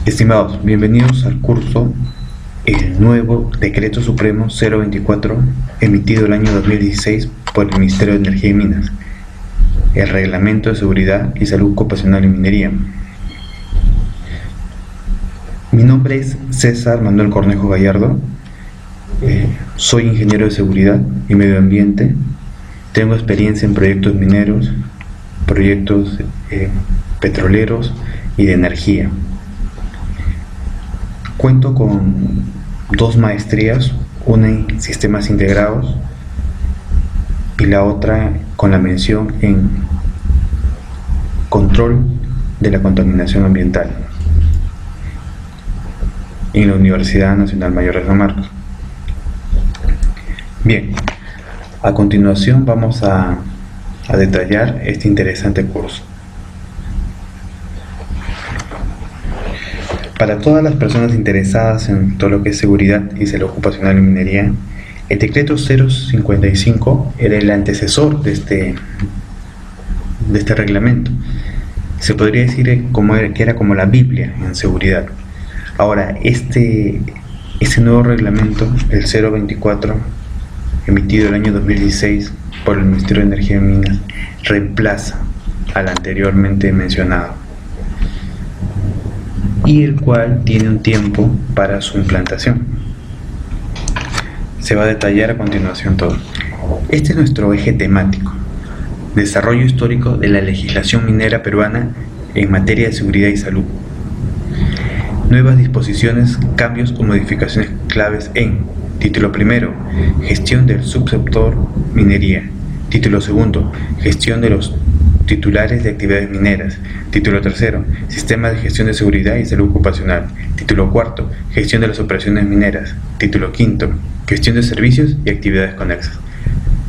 Estimados, bienvenidos al curso El nuevo Decreto Supremo 024, emitido el año 2016 por el Ministerio de Energía y Minas, el Reglamento de Seguridad y Salud Ocupacional en Minería. Mi nombre es César Manuel Cornejo Gallardo, soy ingeniero de seguridad y medio ambiente, tengo experiencia en proyectos mineros, proyectos petroleros y de energía. Cuento con 2 maestrías, una en sistemas integrados y la otra con la mención en control de la contaminación ambiental en la Universidad Nacional Mayor de San Marcos. Bien, a continuación vamos a detallar este interesante curso. Para todas las personas interesadas en todo lo que es seguridad y salud ocupacional en minería, el decreto 055 era el antecesor de este reglamento. Se podría decir que era como la Biblia en seguridad. Ahora, este nuevo reglamento, el 024, emitido el año 2016 por el Ministerio de Energía y Minas, reemplaza al anteriormente mencionado, y el cual tiene un tiempo para su implantación. Se va a detallar a continuación todo. Este es nuestro eje temático: desarrollo histórico de la legislación minera peruana en materia de seguridad y salud. Nuevas disposiciones, cambios o modificaciones claves en: título primero, gestión del subsector minería; título segundo, gestión de los titulares de actividades mineras; título tercero, sistema de gestión de seguridad y salud ocupacional; título cuarto, gestión de las operaciones mineras; título quinto, gestión de servicios y actividades conexas.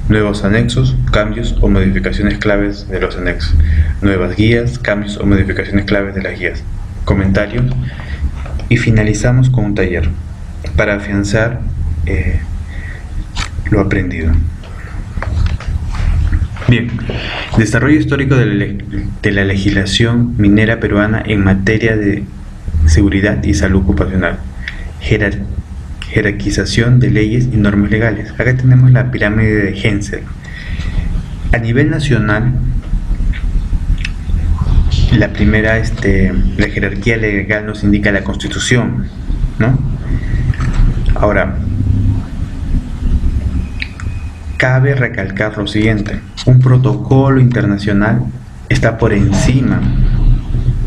Nuevos anexos, cambios o modificaciones claves de los anexos; nuevas guías, cambios o modificaciones claves de las guías; comentarios, y finalizamos con un taller para afianzar lo aprendido. Bien, desarrollo histórico de la legislación minera peruana en materia de seguridad y salud ocupacional. Jerarquización de leyes y normas legales. Acá tenemos la pirámide de Hensel. A nivel nacional, la primera, la jerarquía legal nos indica la Constitución, ¿no? Ahora, cabe recalcar lo siguiente: un protocolo internacional está por encima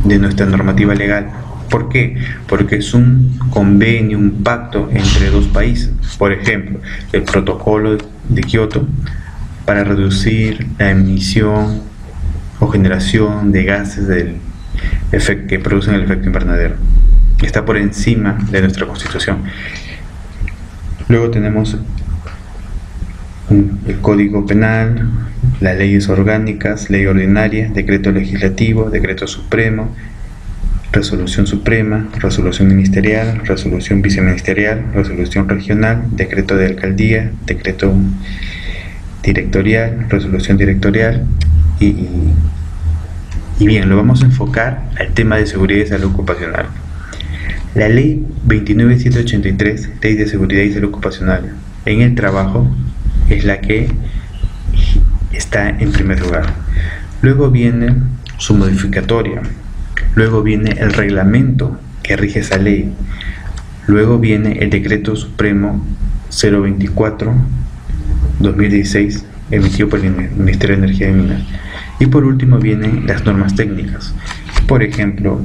de nuestra normativa legal. ¿Por qué? Porque es un convenio, un pacto entre 2 países. Por ejemplo, el protocolo de Kioto para reducir la emisión o generación de gases que producen el efecto invernadero. Está por encima de nuestra Constitución. Luego tenemos el Código Penal, las leyes orgánicas, ley ordinaria, decreto legislativo, decreto supremo, resolución suprema, resolución ministerial, resolución viceministerial, resolución regional, decreto de alcaldía, decreto directorial, resolución directorial y bien, lo vamos a enfocar al tema de seguridad y salud ocupacional. La ley 29783, ley de seguridad y salud ocupacional en el trabajo, es la que está en primer lugar. Luego viene su modificatoria, luego viene el reglamento que rige esa ley, luego viene el decreto supremo 024-2016 emitido por el Ministerio de Energía y Minas, y por último vienen las normas técnicas, por ejemplo,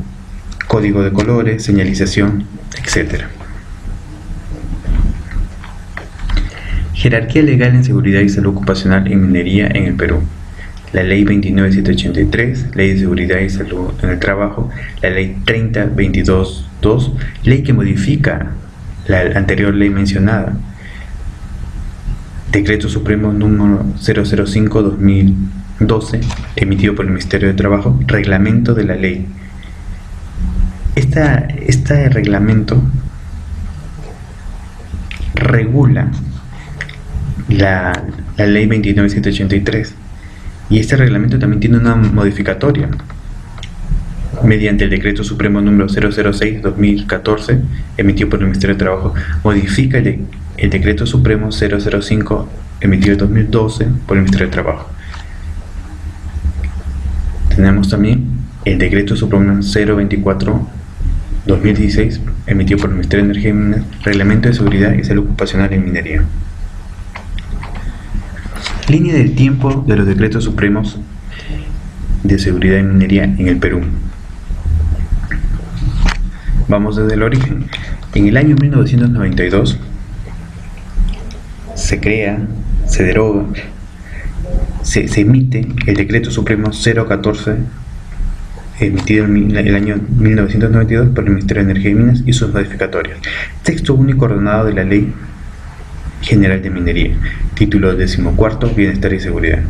código de colores, señalización, etc. Jerarquía legal en seguridad y salud ocupacional en minería en el Perú. La ley 29783, ley de seguridad y salud en el trabajo; la ley 30222, ley que modifica la anterior ley mencionada; decreto supremo número 005-2012, emitido por el Ministerio de Trabajo; reglamento de la ley. Este reglamento regula la ley 29783, y este reglamento también tiene una modificatoria. mediante el Decreto Supremo número 006/2014, emitido por el Ministerio de Trabajo, modifica el Decreto Supremo 005, emitido en 2012 por el Ministerio de Trabajo. Tenemos también el Decreto Supremo 024/2016, emitido por el Ministerio de Energía y Minas, Reglamento de Seguridad y Salud Ocupacional en Minería. Línea del tiempo de los decretos supremos de seguridad en minería en el Perú. Vamos desde el origen. En el año 1992 se crea, se deroga, se emite el Decreto Supremo 014, emitido en el año 1992 por el Ministerio de Energía y Minas y sus modificatorias. Texto único ordenado de la Ley General de Minería, título 14, Bienestar y Seguridad.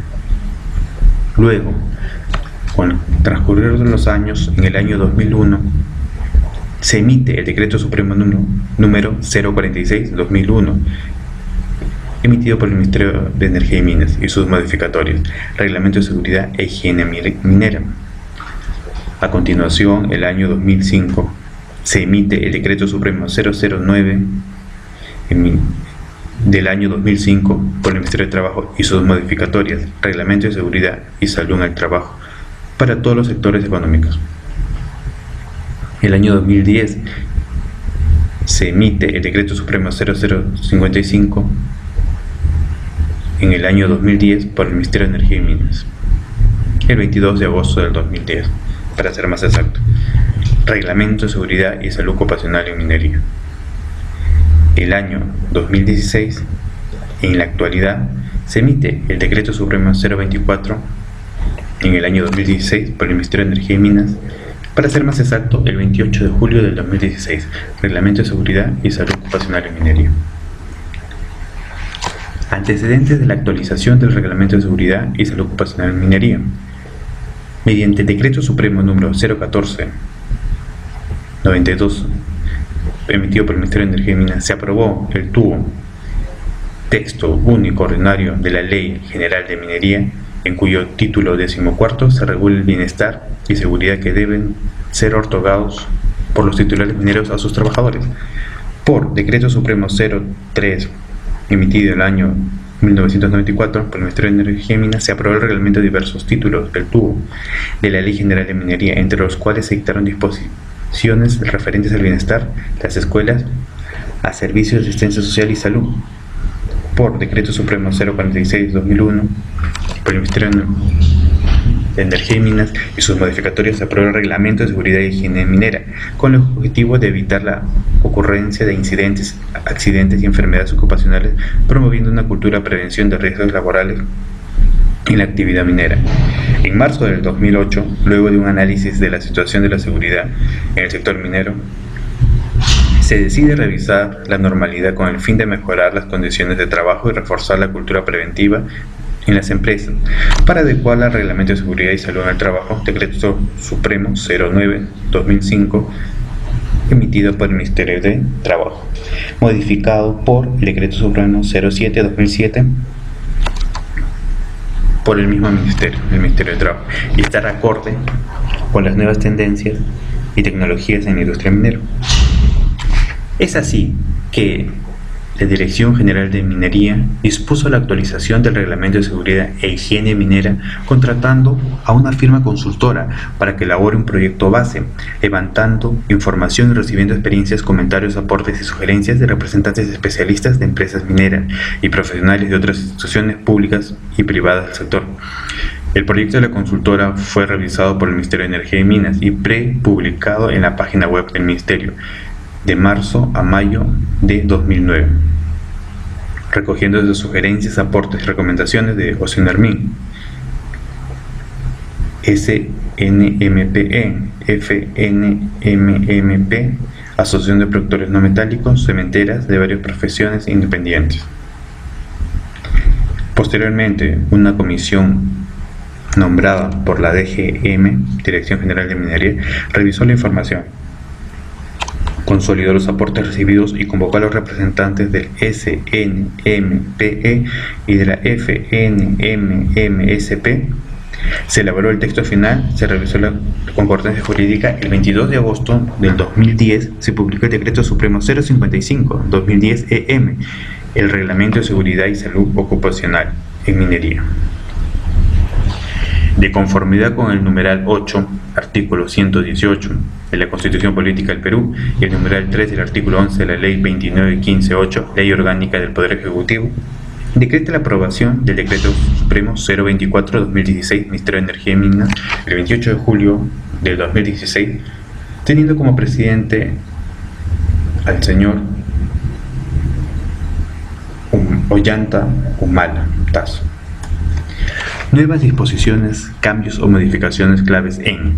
Luego, con el transcurrir de los años, en el año 2001, se emite el Decreto Supremo número 046/2001, emitido por el Ministerio de Energía y Minas y sus modificatorios, Reglamento de Seguridad e Higiene Minera. A continuación, el año 2005, se emite el Decreto Supremo 009 del año 2005 por el Ministerio de Trabajo y sus modificatorias, Reglamento de Seguridad y Salud en el Trabajo para todos los sectores económicos. El año 2010 se emite el Decreto Supremo 0055 en el año 2010 por el Ministerio de Energía y Minas. El 22 de agosto del 2010, para ser más exacto, Reglamento de Seguridad y Salud Ocupacional en Minería. El año 2016, en la actualidad, se emite el Decreto Supremo 024 en el año 2016 por el Ministerio de Energía y Minas, para ser más exacto, el 28 de julio del 2016, Reglamento de Seguridad y Salud Ocupacional en Minería. Antecedentes de la actualización del Reglamento de Seguridad y Salud Ocupacional en Minería. Mediante el Decreto Supremo número 014/92, emitido por el Ministerio de Energía y Minas, se aprobó el texto único ordinario de la Ley General de Minería, en cuyo título 14 se regula el bienestar y seguridad que deben ser otorgados por los titulares mineros a sus trabajadores. Por Decreto Supremo 03, emitido en el año 1994 por el Ministerio de Energía y Minas, se aprobó el reglamento de diversos títulos del de la Ley General de Minería, entre los cuales se dictaron disposiciones referentes al bienestar, las escuelas, a servicios de asistencia social y salud. Por Decreto Supremo 046/2001 por el Ministerio de Energía y Minas y sus modificatorios, se aprobó el Reglamento de Seguridad y Higiene Minera, con el objetivo de evitar la ocurrencia de incidentes, accidentes y enfermedades ocupacionales, promoviendo una cultura de prevención de riesgos laborales en la actividad minera. En marzo del 2008, luego de un análisis de la situación de la seguridad en el sector minero, se decide revisar la normalidad con el fin de mejorar las condiciones de trabajo y reforzar la cultura preventiva en las empresas, para adecuarla al Reglamento de Seguridad y Salud en el Trabajo, Decreto Supremo 09/2005, emitido por el Ministerio de Trabajo, modificado por el Decreto Supremo 07/2007 por el mismo Ministerio, el Ministerio de Trabajo, y estar acorde con las nuevas tendencias y tecnologías en la industria minera. Es así que la Dirección General de Minería dispuso la actualización del Reglamento de Seguridad e Higiene Minera, contratando a una firma consultora para que elabore un proyecto base, levantando información y recibiendo experiencias, comentarios, aportes y sugerencias de representantes especialistas de empresas mineras y profesionales de otras instituciones públicas y privadas del sector. El proyecto de la consultora fue revisado por el Ministerio de Energía y Minas y prepublicado en la página web del Ministerio de marzo a mayo de 2009, recogiendo desde sugerencias, aportes y recomendaciones de Oceanermin, SNMPE, FNMMP, Asociación de Productores No Metálicos, cementeras de varias profesiones independientes. Posteriormente, una comisión nombrada por la DGM, Dirección General de Minería, revisó la información, consolidó los aportes recibidos y convocó a los representantes del SNMPE y de la FNMMSP Se elaboró el texto final, se realizó la concordancia jurídica. El 22 de agosto del 2010 se publicó el Decreto Supremo 055-2010-EM, el Reglamento de Seguridad y Salud Ocupacional en Minería. De conformidad con el numeral 8, artículo 118 de la Constitución Política del Perú y el numeral 3 del artículo 11 de la Ley 29.15.8, Ley Orgánica del Poder Ejecutivo, decreta la aprobación del Decreto Supremo 024-2016, Ministerio de Energía y Minas, el 28 de julio del 2016, teniendo como presidente al señor Ollanta Humala Tazo. Nuevas disposiciones, cambios o modificaciones claves en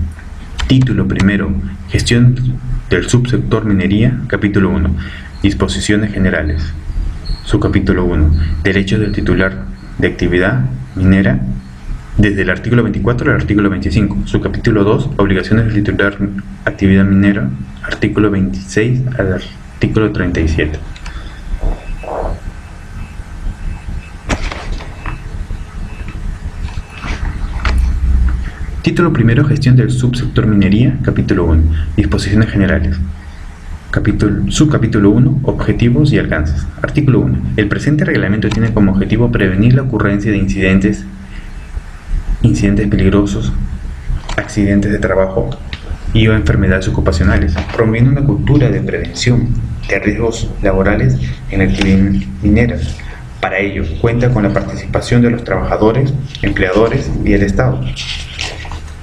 Título primero, Gestión del subsector minería, capítulo 1, Disposiciones generales. Subcapítulo 1, Derechos del titular de actividad minera, desde el artículo 24 al artículo 25. Subcapítulo 2, Obligaciones del titular de actividad minera, artículo 26 al artículo 37. Título primero, Gestión del subsector minería, capítulo 1, Disposiciones generales. Subcapítulo 1, Objetivos y alcances. Artículo 1. El presente reglamento tiene como objetivo prevenir la ocurrencia de incidentes peligrosos, accidentes de trabajo y o enfermedades ocupacionales, promoviendo una cultura de prevención de riesgos laborales en la actividad minera. Para ello, cuenta con la participación de los trabajadores, empleadores y el Estado,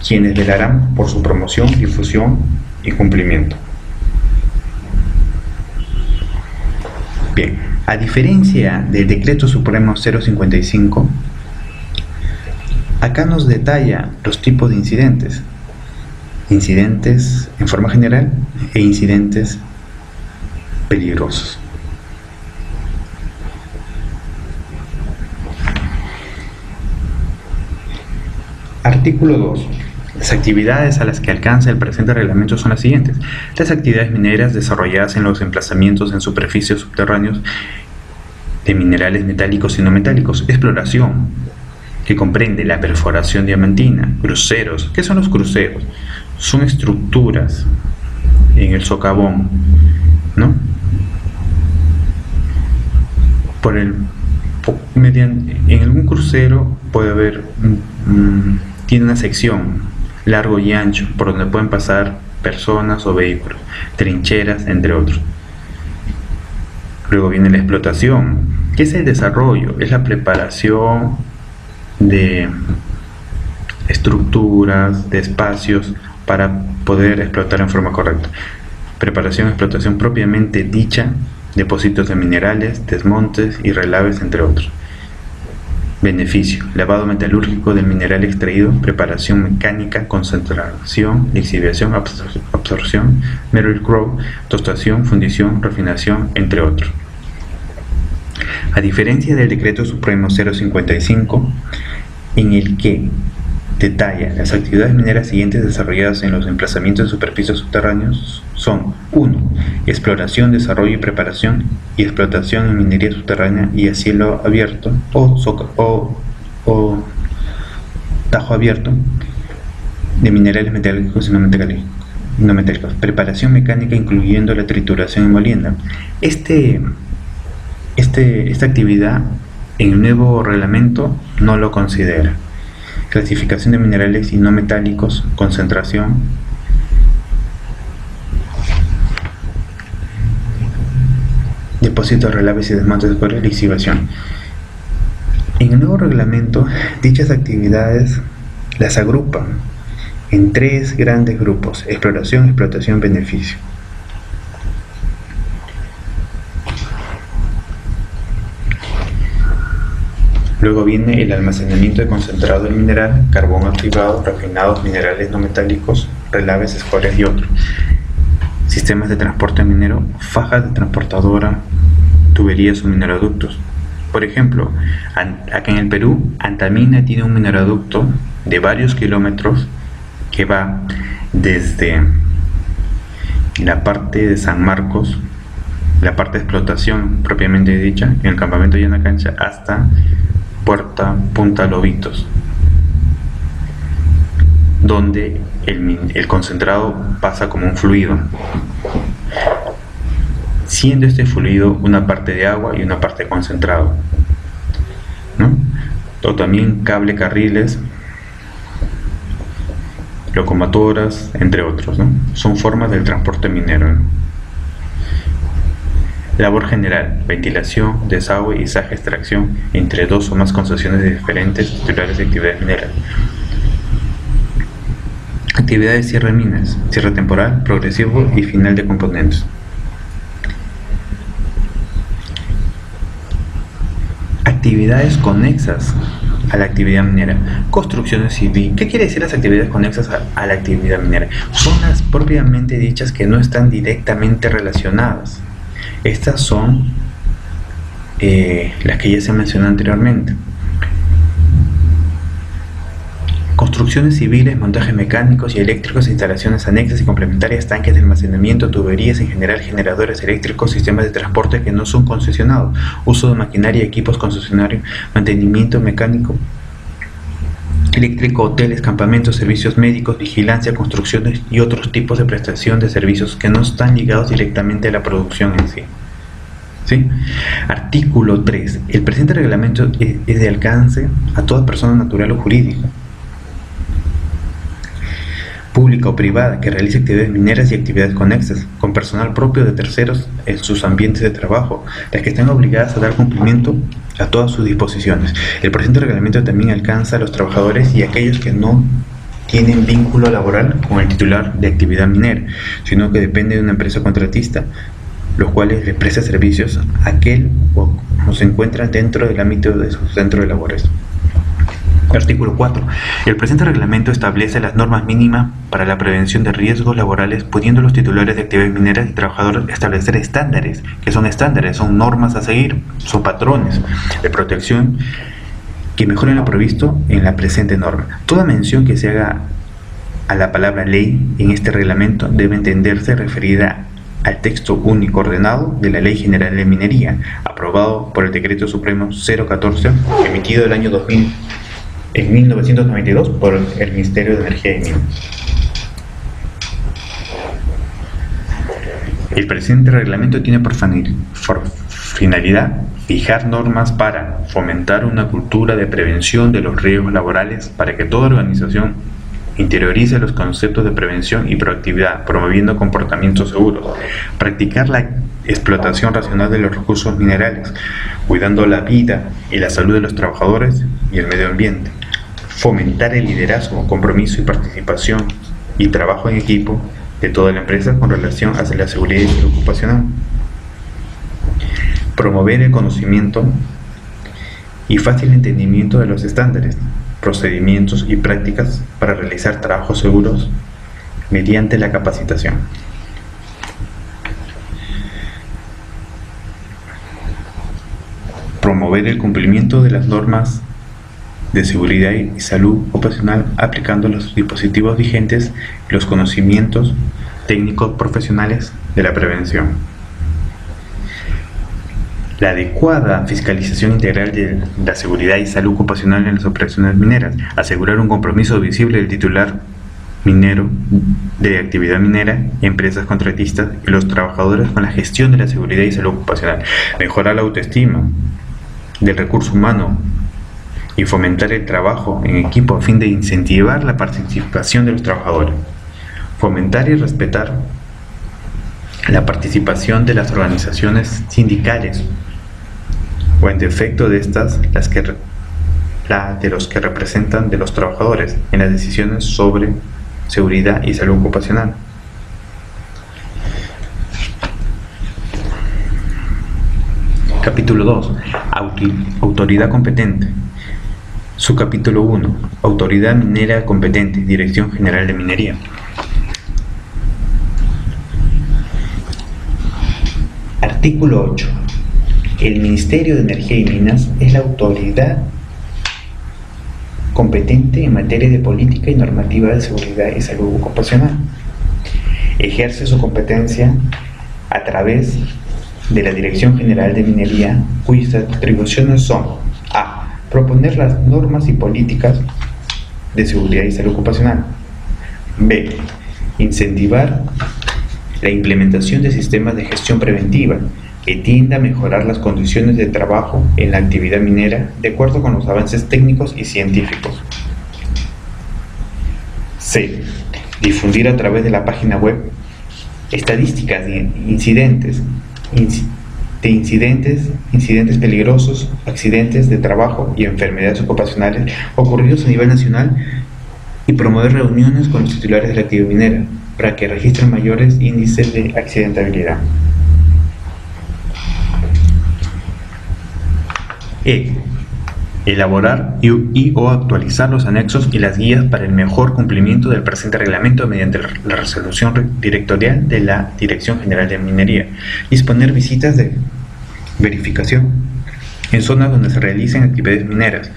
quienes velarán por su promoción, difusión y cumplimiento. Bien, a diferencia del Decreto Supremo 055, acá nos detalla los tipos de incidentes. Incidentes en forma general e incidentes peligrosos. Artículo 2. Las actividades a las que alcanza el presente reglamento son las siguientes. Las actividades mineras desarrolladas en los emplazamientos en superficies subterráneos de minerales metálicos y no metálicos. Exploración, que comprende la perforación diamantina. Cruceros. ¿Qué son los cruceros? Son estructuras en el socavón, ¿no? En algún crucero puede haber tiene una sección largo y ancho por donde pueden pasar personas o vehículos, trincheras, entre otros. Luego viene la explotación, que es el desarrollo, es la preparación de estructuras, de espacios para poder explotar en forma correcta. Preparación, explotación propiamente dicha, depósitos de minerales, desmontes y relaves, entre otros. Beneficio: lavado metalúrgico del mineral extraído, preparación mecánica, concentración, lixiviación, absorción, metal crow, tostación, fundición, refinación, entre otros. A diferencia del Decreto Supremo 055, en el que detalla las actividades mineras siguientes desarrolladas en los emplazamientos de superficies subterráneos son: 1. Exploración, desarrollo y preparación y explotación en minería subterránea y a cielo abierto o tajo abierto de minerales metálicos y no metálicos. Preparación mecánica incluyendo la trituración y molienda. Esta actividad en el nuevo reglamento no lo considera. Clasificación de minerales y no metálicos, concentración, depósitos, relaves y desmontes de cobre, lixiviación. En el nuevo reglamento, dichas actividades las agrupan en 3 grandes grupos: exploración, explotación, beneficio. Luego viene el almacenamiento de concentrado del mineral, carbón activado, refinados, minerales no metálicos, relaves, escorias y otros. Sistemas de transporte minero, fajas de transportadora, tuberías o mineroductos. Por ejemplo, acá en el Perú, Antamina tiene un mineroducto de varios kilómetros que va desde la parte de San Marcos, la parte de explotación propiamente dicha, en el campamento de Llana Cancha, hasta Punta Lobitos. donde el concentrado pasa como un fluido, siendo este fluido una parte de agua y una parte de concentrado, ¿no? O también cable, carriles, locomotoras, entre otros, ¿no? Son formas del transporte minero, ¿no? Labor general: ventilación, desagüe, izaje, extracción, entre dos o más concesiones de diferentes titulares de actividades mineras. Actividades: cierre de minas, cierre temporal, progresivo y final de componentes. Actividades conexas a la actividad minera. Construcciones civil. ¿Qué quiere decir las actividades conexas a la actividad minera? Son las propiamente dichas que no están directamente relacionadas. Estas son las que ya se mencionó anteriormente. Construcciones civiles, montajes mecánicos y eléctricos, instalaciones anexas y complementarias, tanques de almacenamiento, tuberías, en general generadores eléctricos, sistemas de transporte que no son concesionados, uso de maquinaria y equipos concesionarios, mantenimiento mecánico, eléctrico, hoteles, campamentos, servicios médicos, vigilancia, construcciones y otros tipos de prestación de servicios que no están ligados directamente a la producción en sí. ¿Sí? Artículo 3. El presente reglamento es de alcance a toda persona natural o jurídica, pública o privada, que realice actividades mineras y actividades conexas, con personal propio de terceros en sus ambientes de trabajo, las que estén obligadas a dar cumplimiento a todas sus disposiciones. El presente reglamento también alcanza a los trabajadores y a aquellos que no tienen vínculo laboral con el titular de actividad minera, sino que depende de una empresa contratista, los cuales les presta servicios a aquel o se encuentran dentro del ámbito de su centro de labores. Artículo 4. El presente reglamento establece las normas mínimas para la prevención de riesgos laborales, pudiendo los titulares de actividades mineras y trabajadores establecer estándares. ¿Qué son estándares? Son normas a seguir, son patrones de protección que mejoren lo previsto en la presente norma. Toda mención que se haga a la palabra ley en este reglamento debe entenderse referida al texto único ordenado de la Ley General de Minería, aprobado por el Decreto Supremo 014, emitido el año 2000. En 1992 por el Ministerio de Energía y Minas. El presente reglamento tiene por finalidad fijar normas para fomentar una cultura de prevención de los riesgos laborales, para que toda organización interiorice los conceptos de prevención y proactividad, promoviendo comportamientos seguros, practicar la explotación racional de los recursos minerales, cuidando la vida y la salud de los trabajadores y el medio ambiente, fomentar el liderazgo, compromiso y participación y trabajo en equipo de toda la empresa con relación hacia la seguridad y salud ocupacional, promover el conocimiento y fácil entendimiento de los estándares, procedimientos y prácticas para realizar trabajos seguros mediante la capacitación. Promover el cumplimiento de las normas de seguridad y salud ocupacional aplicando los dispositivos vigentes y los conocimientos técnicos profesionales de la prevención. La adecuada fiscalización integral de la seguridad y salud ocupacional en las operaciones mineras, asegurar un compromiso visible del titular minero de actividad minera, empresas contratistas y los trabajadores con la gestión de la seguridad y salud ocupacional, mejorar la autoestima del recurso humano y fomentar el trabajo en equipo a fin de incentivar la participación de los trabajadores, fomentar y respetar la participación de las organizaciones sindicales, o en defecto de estas, la de los que representan de los trabajadores en las decisiones sobre seguridad y salud ocupacional. Capítulo 2. Autoridad competente. Subcapítulo 1. Autoridad minera competente. Dirección General de Minería. Artículo 8. El Ministerio de Energía y Minas es la autoridad competente en materia de política y normativa de seguridad y salud ocupacional. Ejerce su competencia a través de la Dirección General de Minería, cuyas atribuciones son: a. Proponer las normas y políticas de seguridad y salud ocupacional. B. Incentivar la implementación de sistemas de gestión preventiva que tienda a mejorar las condiciones de trabajo en la actividad minera de acuerdo con los avances técnicos y científicos. C. Difundir a través de la página web estadísticas de incidentes peligrosos, accidentes de trabajo y enfermedades ocupacionales ocurridos a nivel nacional y promover reuniones con los titulares de la actividad minera para que registren mayores índices de accidentabilidad. E. Elaborar y o actualizar los anexos y las guías para el mejor cumplimiento del presente reglamento mediante la resolución directorial de la Dirección General de Minería. Disponer visitas de verificación en zonas donde se realicen actividades mineras.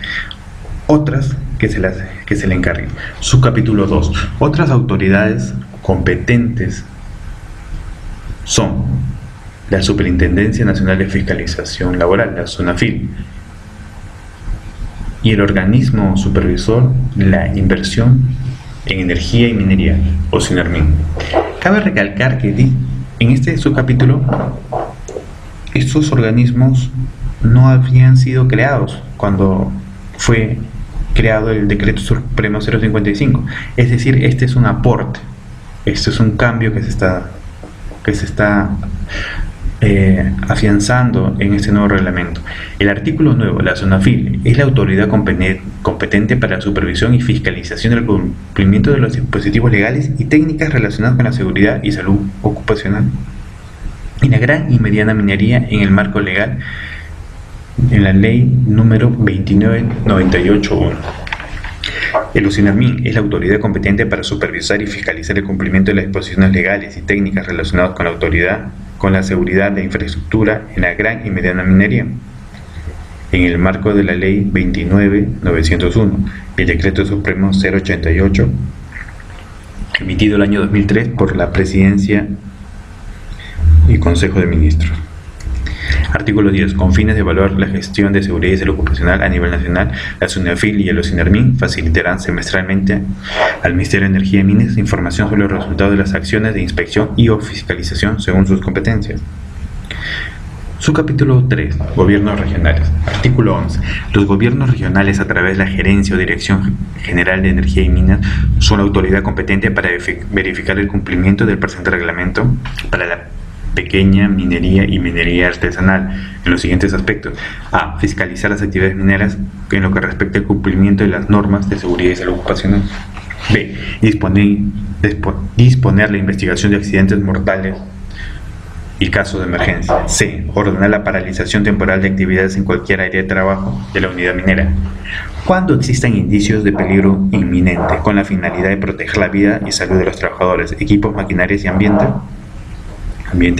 Otras que se le encarguen. Subcapítulo 2. Otras autoridades competentes son la Superintendencia Nacional de Fiscalización Laboral, la SUNAFIL, y el organismo supervisor de la inversión en energía y minería, o SUNERMIN. Cabe recalcar que en este subcapítulo estos organismos no habían sido creados cuando fue creado el Decreto Supremo 055, es decir, este es un aporte, este es un cambio que se está afianzando en este nuevo reglamento. El artículo nuevo, la SUNAFIL, es la autoridad competente para la supervisión y fiscalización del cumplimiento de los dispositivos legales y técnicas relacionadas con la seguridad y salud ocupacional en la gran y mediana minería en el marco legal en la ley número 2998-1. El SUNERMIN es la autoridad competente para supervisar y fiscalizar el cumplimiento de las disposiciones legales y técnicas relacionadas con la seguridad de infraestructura en la gran y mediana minería, en el marco de la ley 29.901 y el decreto supremo 088, emitido el año 2003 por la Presidencia y Consejo de Ministros. Artículo 10. Con fines de evaluar la gestión de seguridad y salud ocupacional a nivel nacional, la SUNAFIL y el SUNERMIN facilitarán semestralmente al Ministerio de Energía y Minas información sobre los resultados de las acciones de inspección y o fiscalización según sus competencias. Subcapítulo 3. Gobiernos regionales. Artículo 11. Los gobiernos regionales, a través de la Gerencia o Dirección General de Energía y Minas, son la autoridad competente para verificar el cumplimiento del presente reglamento para la pequeña minería y minería artesanal en los siguientes aspectos. A. Fiscalizar las actividades mineras en lo que respecta al cumplimiento de las normas de seguridad y salud ocupacional. B. Disponer la investigación de accidentes mortales y casos de emergencia. C. Ordenar la paralización temporal de actividades en cualquier área de trabajo de la unidad minera cuando existan indicios de peligro inminente, con la finalidad de proteger la vida y salud de los trabajadores, equipos, maquinarias y ambiente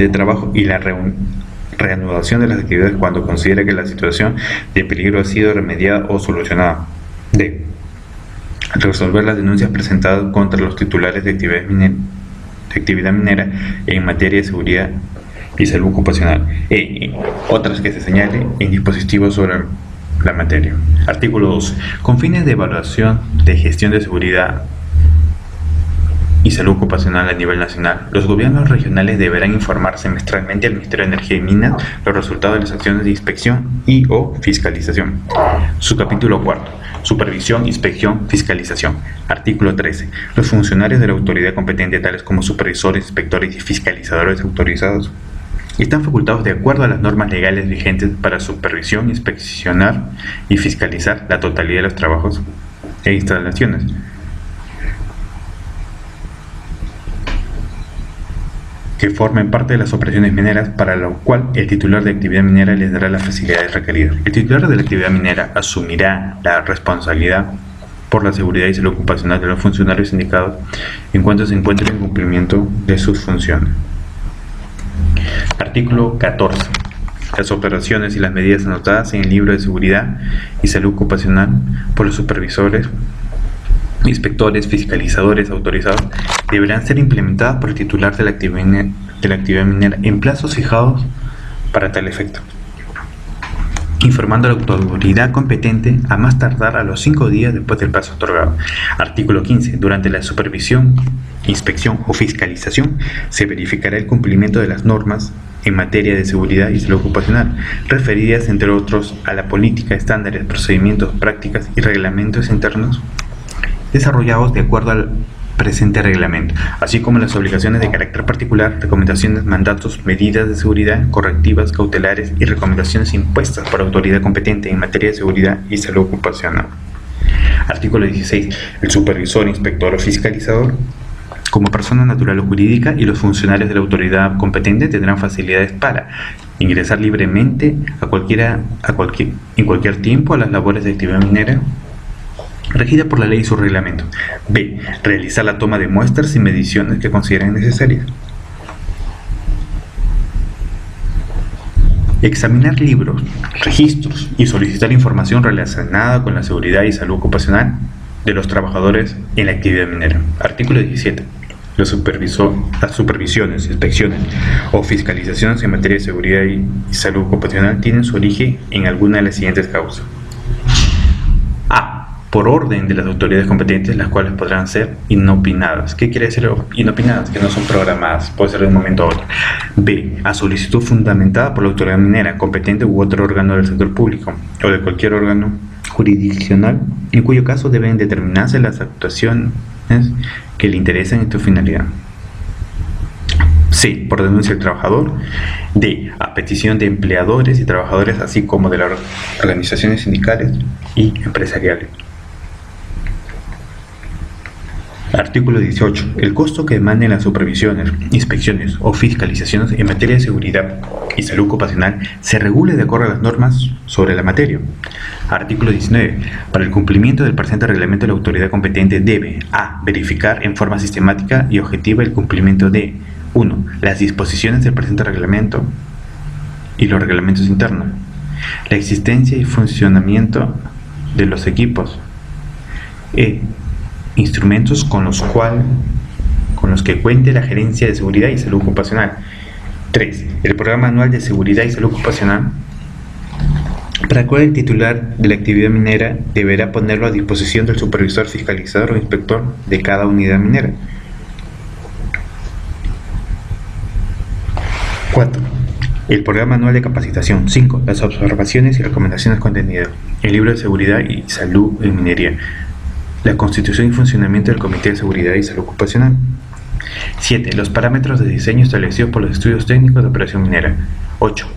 de trabajo, y la reanudación de las actividades cuando considere que la situación de peligro ha sido remediada o solucionada. D. Resolver las denuncias presentadas contra los titulares de actividad minera en materia de seguridad y salud ocupacional. E. Otras que se señale en dispositivos sobre la materia. Artículo 12. Con fines de evaluación de gestión de seguridad y salud ocupacional a nivel nacional, los gobiernos regionales deberán informar semestralmente al Ministerio de Energía y Minas los resultados de las acciones de inspección y o fiscalización. Subcapítulo 4. Supervisión, inspección, fiscalización. Artículo 13. Los funcionarios de la autoridad competente, tales como supervisores, inspectores y fiscalizadores autorizados, están facultados de acuerdo a las normas legales vigentes para supervisión, inspeccionar y fiscalizar la totalidad de los trabajos e instalaciones que formen parte de las operaciones mineras, para lo cual el titular de actividad minera les dará las facilidades requeridas. El titular de la actividad minera asumirá la responsabilidad por la seguridad y salud ocupacional de los funcionarios indicados en cuanto se encuentren en cumplimiento de sus funciones. Artículo 14. Las operaciones y las medidas anotadas en el libro de seguridad y salud ocupacional por los supervisores, inspectores, fiscalizadores autorizados deberán ser implementadas por el titular de la actividad minera en plazos fijados para tal efecto. informando a la autoridad competente a más tardar a los 5 días después del plazo otorgado. Artículo 15. Durante la supervisión, inspección o fiscalización se verificará el cumplimiento de las normas en materia de seguridad y salud ocupacional, referidas entre otros a la política, estándares, procedimientos, prácticas y reglamentos internos desarrollados de acuerdo al presente reglamento, así como las obligaciones de carácter particular, recomendaciones, mandatos, medidas de seguridad, correctivas, cautelares y recomendaciones impuestas por la autoridad competente en materia de seguridad y salud ocupacional. Artículo 16. El supervisor, inspector o fiscalizador, como persona natural o jurídica, y los funcionarios de la autoridad competente tendrán facilidades para ingresar libremente en cualquier tiempo a las labores de actividad minera regida por la ley y su reglamento. B. Realizar la toma de muestras y mediciones que consideren necesarias. Examinar libros, registros y solicitar información relacionada con la seguridad y salud ocupacional de los trabajadores en la actividad minera. Artículo 17. Las supervisiones, inspecciones o fiscalizaciones en materia de seguridad y salud ocupacional tienen su origen en alguna de las siguientes causas. A. Por orden de las autoridades competentes, las cuales podrán ser inopinadas. ¿Qué quiere decir inopinadas? Que no son programadas, puede ser de un momento a otro. B. A solicitud fundamentada por la autoridad minera, competente u otro órgano del sector público o de cualquier órgano jurisdiccional, en cuyo caso deben determinarse las actuaciones que le interesen en tu finalidad. C. Por denuncia del trabajador. D. A petición de empleadores y trabajadores, así como de las organizaciones sindicales y empresariales. Artículo 18. El costo que demanden las supervisiones, inspecciones o fiscalizaciones en materia de seguridad y salud ocupacional se regule de acuerdo a las normas sobre la materia. Artículo 19. Para el cumplimiento del presente reglamento, la autoridad competente debe: a. Verificar en forma sistemática y objetiva el cumplimiento de 1. Las disposiciones del presente reglamento y los reglamentos internos, la existencia y funcionamiento de los equipos, instrumentos con los que cuente la Gerencia de Seguridad y Salud Ocupacional. 3. El Programa Anual de Seguridad y Salud Ocupacional, para el cual el titular de la actividad minera deberá ponerlo a disposición del supervisor, fiscalizador o inspector de cada unidad minera. 4. El Programa Anual de Capacitación. 5. Las observaciones y recomendaciones contenidas. El Libro de Seguridad y Salud en Minería. La constitución y funcionamiento del Comité de Seguridad y Salud Ocupacional. 7. Los parámetros de diseño establecidos por los estudios técnicos de operación minera. 8.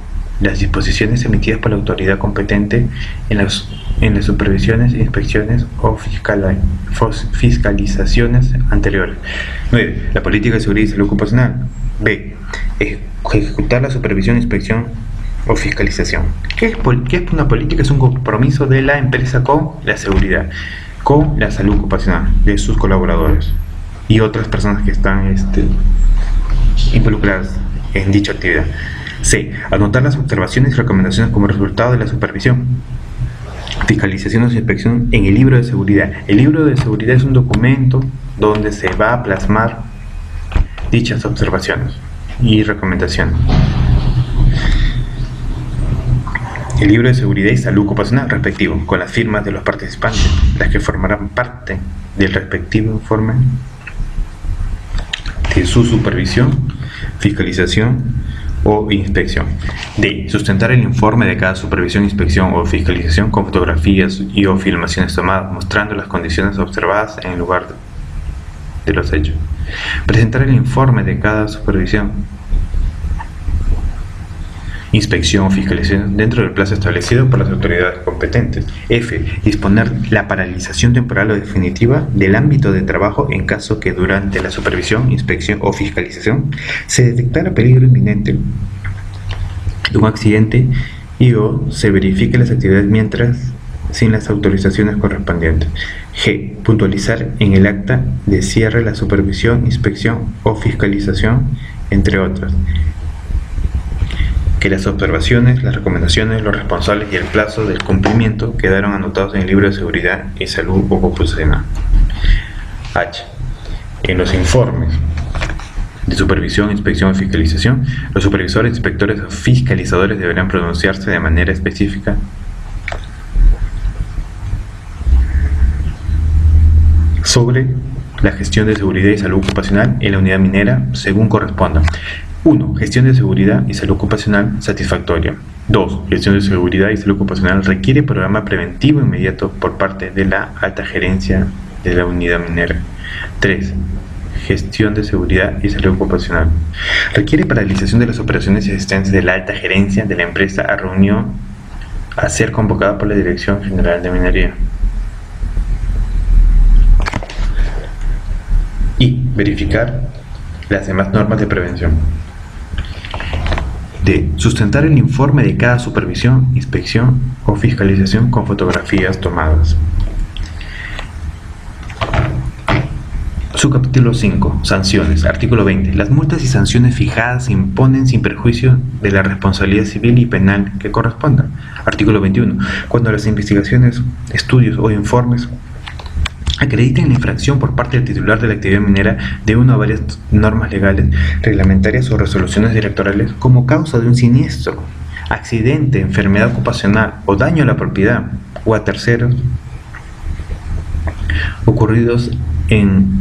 Las disposiciones emitidas por la autoridad competente en las supervisiones, inspecciones o fiscalizaciones anteriores. 9. La política de seguridad y salud ocupacional. B. Ejecutar la supervisión, inspección o fiscalización. ¿Qué es una política? Es un compromiso de la empresa con la seguridad, con la salud ocupacional de sus colaboradores y otras personas que están involucradas en dicha actividad. C. Anotar las observaciones y recomendaciones como resultado de la supervisión, fiscalización o inspección en el libro de seguridad. El libro de seguridad es un documento donde se va a plasmar dichas observaciones y recomendaciones. El libro de seguridad y salud ocupacional respectivo, con las firmas de los participantes, las que formarán parte del respectivo informe de su supervisión, fiscalización o inspección. D. Sustentar el informe de cada supervisión, inspección o fiscalización con fotografías y o filmaciones tomadas mostrando las condiciones observadas en el lugar de los hechos. Presentar el informe de cada supervisión, inspección o fiscalización dentro del plazo establecido por las autoridades competentes. F. Disponer la paralización temporal o definitiva del ámbito de trabajo en caso que durante la supervisión, inspección o fiscalización se detectara peligro inminente de un accidente y o se verifique las actividades mientras sin las autorizaciones correspondientes. G. Puntualizar en el acta de cierre la supervisión, inspección o fiscalización, entre otras, que las observaciones, las recomendaciones, los responsables y el plazo del cumplimiento quedaron anotados en el libro de seguridad y salud ocupacional. H. En los informes de supervisión, inspección y fiscalización, los supervisores, inspectores o fiscalizadores deberán pronunciarse de manera específica sobre la gestión de seguridad y salud ocupacional en la unidad minera según corresponda. 1. Gestión de seguridad y salud ocupacional satisfactoria. 2. Gestión de seguridad y salud ocupacional requiere programa preventivo inmediato por parte de la alta gerencia de la unidad minera. 3. Gestión de seguridad y salud ocupacional requiere paralización de las operaciones y asistencia de la alta gerencia de la empresa a reunión a ser convocada por la Dirección General de Minería. Y verificar las demás normas de prevención. D. Sustentar el informe de cada supervisión, inspección o fiscalización con fotografías tomadas. Subcapítulo 5. Sanciones. Artículo 20. Las multas y sanciones fijadas se imponen sin perjuicio de la responsabilidad civil y penal que corresponda. Artículo 21. Cuando las investigaciones, estudios o informes acrediten la infracción por parte del titular de la actividad minera de una o varias normas legales, reglamentarias o resoluciones directorales como causa de un siniestro, accidente, enfermedad ocupacional o daño a la propiedad o a terceros ocurridos en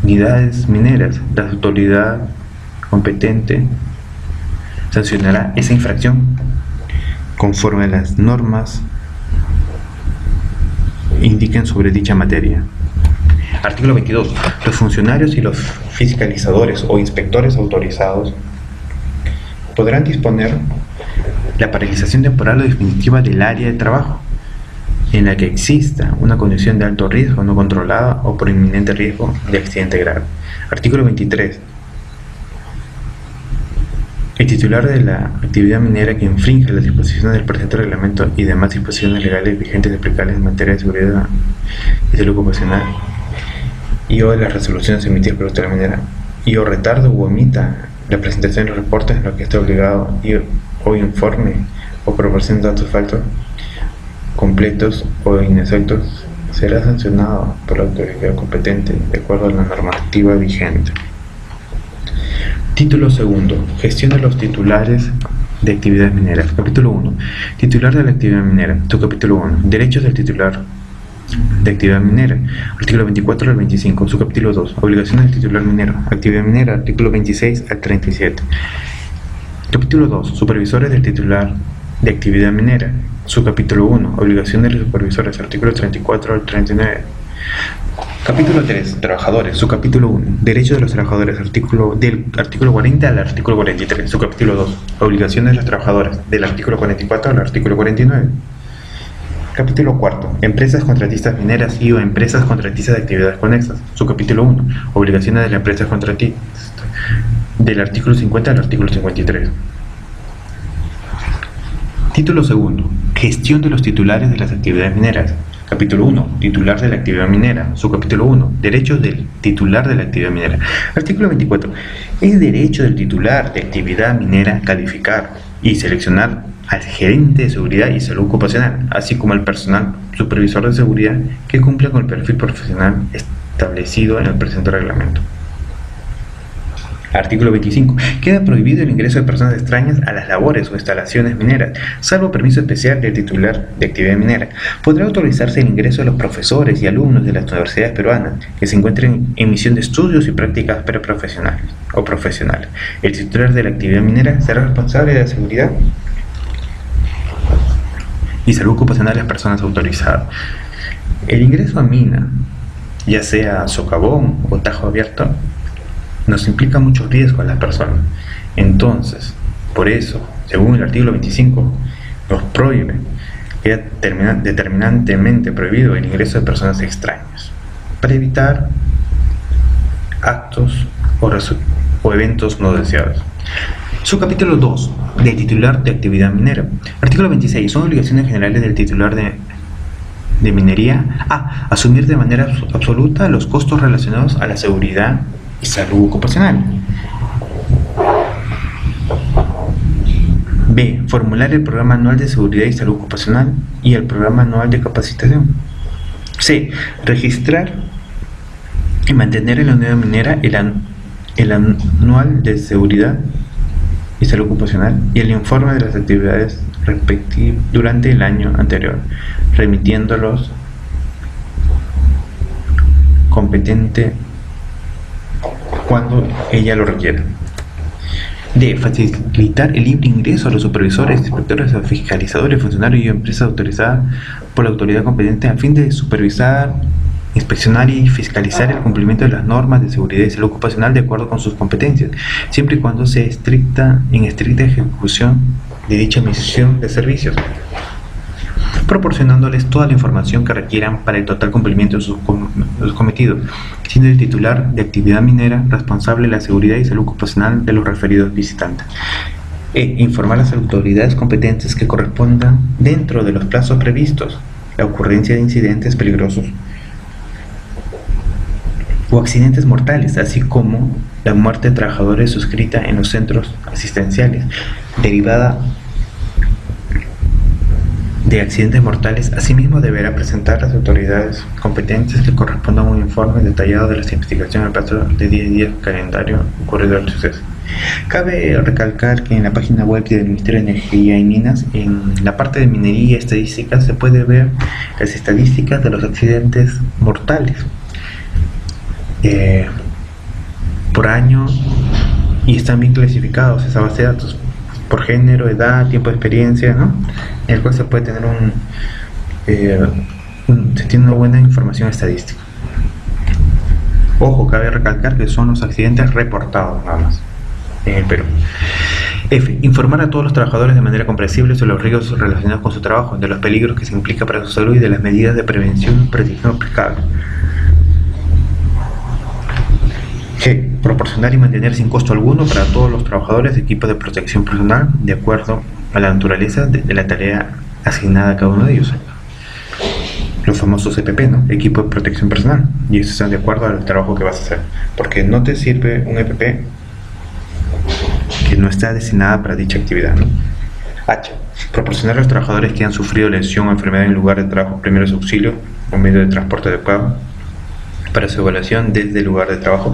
unidades mineras, la autoridad competente sancionará esa infracción conforme a las normas indiquen sobre dicha materia. Artículo 22. Los funcionarios y los fiscalizadores o inspectores autorizados podrán disponer la paralización temporal o definitiva del área de trabajo en la que exista una condición de alto riesgo no controlada o por inminente riesgo de accidente grave. Artículo 23. El titular de la actividad minera que infringe las disposiciones del presente reglamento y demás disposiciones legales vigentes aplicables en materia de seguridad y salud ocupacional y o de las resoluciones emitidas por la autoridad minera y o retardo u omita la presentación de los reportes en los que esté obligado y o informe o proporcione datos falsos, completos o inexactos, será sancionado por la autoridad competente de acuerdo a la normativa vigente. Título segundo. Gestión de los titulares de actividades mineras. Capítulo 1. Titular de la actividad minera. Subcapítulo 1. Derechos del titular de actividad minera. Artículo 24 al 25. Subcapítulo 2. Obligaciones del titular minero. Actividad minera. Artículo 26 al 37. Capítulo 2. Supervisores del titular de actividad minera. Subcapítulo 1. Obligaciones de los supervisores. Artículo 34 al 39. Capítulo 3. Trabajadores. Subcapítulo 1. Derechos de los trabajadores. Del artículo 40 al artículo 43. Subcapítulo 2. Obligaciones de los trabajadores. Del artículo 44 al artículo 49. Capítulo 4. Empresas contratistas mineras y o empresas contratistas de actividades conexas. Subcapítulo 1. Obligaciones de las empresas contratistas. Del artículo 50 al artículo 53. Título segundo. Gestión de los titulares de las actividades mineras. Capítulo 1. Titular de la actividad minera. Subcapítulo 1. Derechos del titular de la actividad minera. Artículo 24. Es derecho del titular de actividad minera calificar y seleccionar al gerente de seguridad y salud ocupacional, así como al personal supervisor de seguridad que cumpla con el perfil profesional establecido en el presente reglamento. Artículo 25. Queda prohibido el ingreso de personas extrañas a las labores o instalaciones mineras, salvo permiso especial del titular de actividad minera. Podrá autorizarse el ingreso de los profesores y alumnos de las universidades peruanas que se encuentren en misión de estudios y prácticas preprofesionales o profesionales. El titular de la actividad minera será responsable de la seguridad y salud ocupacional de las personas autorizadas. El ingreso a mina, ya sea socavón o tajo abierto, nos implica mucho riesgo a las personas. Entonces, por eso, según el artículo 25, nos prohíbe, queda determinantemente prohibido el ingreso de personas extrañas, para evitar actos o eventos no deseados. Subcapítulo 2. Del titular de actividad minera. Artículo 26. Son obligaciones generales del titular de minería a asumir de manera absoluta los costos relacionados a la seguridad y salud ocupacional. B. Formular el programa anual de seguridad y salud ocupacional y el programa anual de capacitación. C. Registrar y mantener en la unidad minera el anual de seguridad y salud ocupacional y el informe de las actividades respectivas durante el año anterior, remitiéndolos competente cuando ella lo requiera. D. Facilitar el libre ingreso a los supervisores, inspectores, fiscalizadores, funcionarios y empresas autorizadas por la autoridad competente a fin de supervisar, inspeccionar y fiscalizar el cumplimiento de las normas de seguridad y salud ocupacional de acuerdo con sus competencias, siempre y cuando sea en estricta ejecución de dicha misión de servicios, proporcionándoles toda la información que requieran para el total cumplimiento de sus cometidos, siendo el titular de actividad minera responsable de la seguridad y salud ocupacional de los referidos visitantes. Informar a las autoridades competentes que correspondan dentro de los plazos previstos la ocurrencia de incidentes peligrosos o accidentes mortales, así como la muerte de trabajadores suscrita en los centros asistenciales, derivada de accidentes mortales. Asimismo, deberá presentar a las autoridades competentes que correspondan un informe detallado de las investigaciones al plazo de 10 días calendario ocurrido el suceso. Cabe recalcar que en la página web del Ministerio de Energía y Minas, en la parte de minería y estadística, se puede ver las estadísticas de los accidentes mortales por año, y están bien clasificados esa base de datos por género, edad, tiempo de experiencia, ¿no? En el cual se puede tener se tiene una buena información estadística. Ojo, cabe recalcar que son los accidentes reportados nada más en el Perú. F. Informar a todos los trabajadores de manera comprensible sobre los riesgos relacionados con su trabajo, de los peligros que se implica para su salud y de las medidas de prevención y protección aplicables. G. Proporcionar y mantener sin costo alguno para todos los trabajadores equipos de protección personal de acuerdo a la naturaleza de la tarea asignada a cada uno de ellos. Los famosos EPP, ¿no? Equipo de protección personal. Y eso están de acuerdo al trabajo que vas a hacer. Porque no te sirve un EPP que no está destinada para dicha actividad, ¿no? H. Proporcionar a los trabajadores que han sufrido lesión o enfermedad en lugar de trabajo primeros auxilios o medio de transporte adecuado para su evaluación desde el lugar de trabajo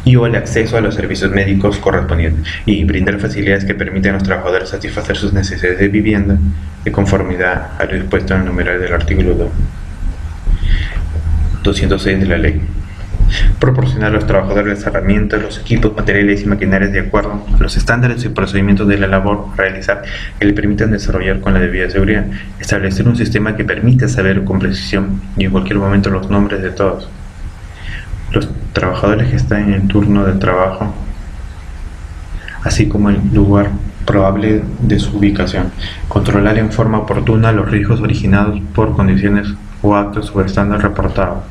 y o el acceso a los servicios médicos correspondientes, y brindar facilidades que permitan a los trabajadores satisfacer sus necesidades de vivienda de conformidad a lo dispuesto en el numeral del artículo 206 de la ley. Proporcionar a los trabajadores las herramientas, los equipos, materiales y maquinarias de acuerdo a los estándares y procedimientos de la labor a realizar que le permitan desarrollar con la debida seguridad. Establecer un sistema que permita saber con precisión y en cualquier momento los nombres de todos los trabajadores que están en el turno de trabajo, así como el lugar probable de su ubicación. Controlar en forma oportuna los riesgos originados por condiciones o actos o estándares reportados.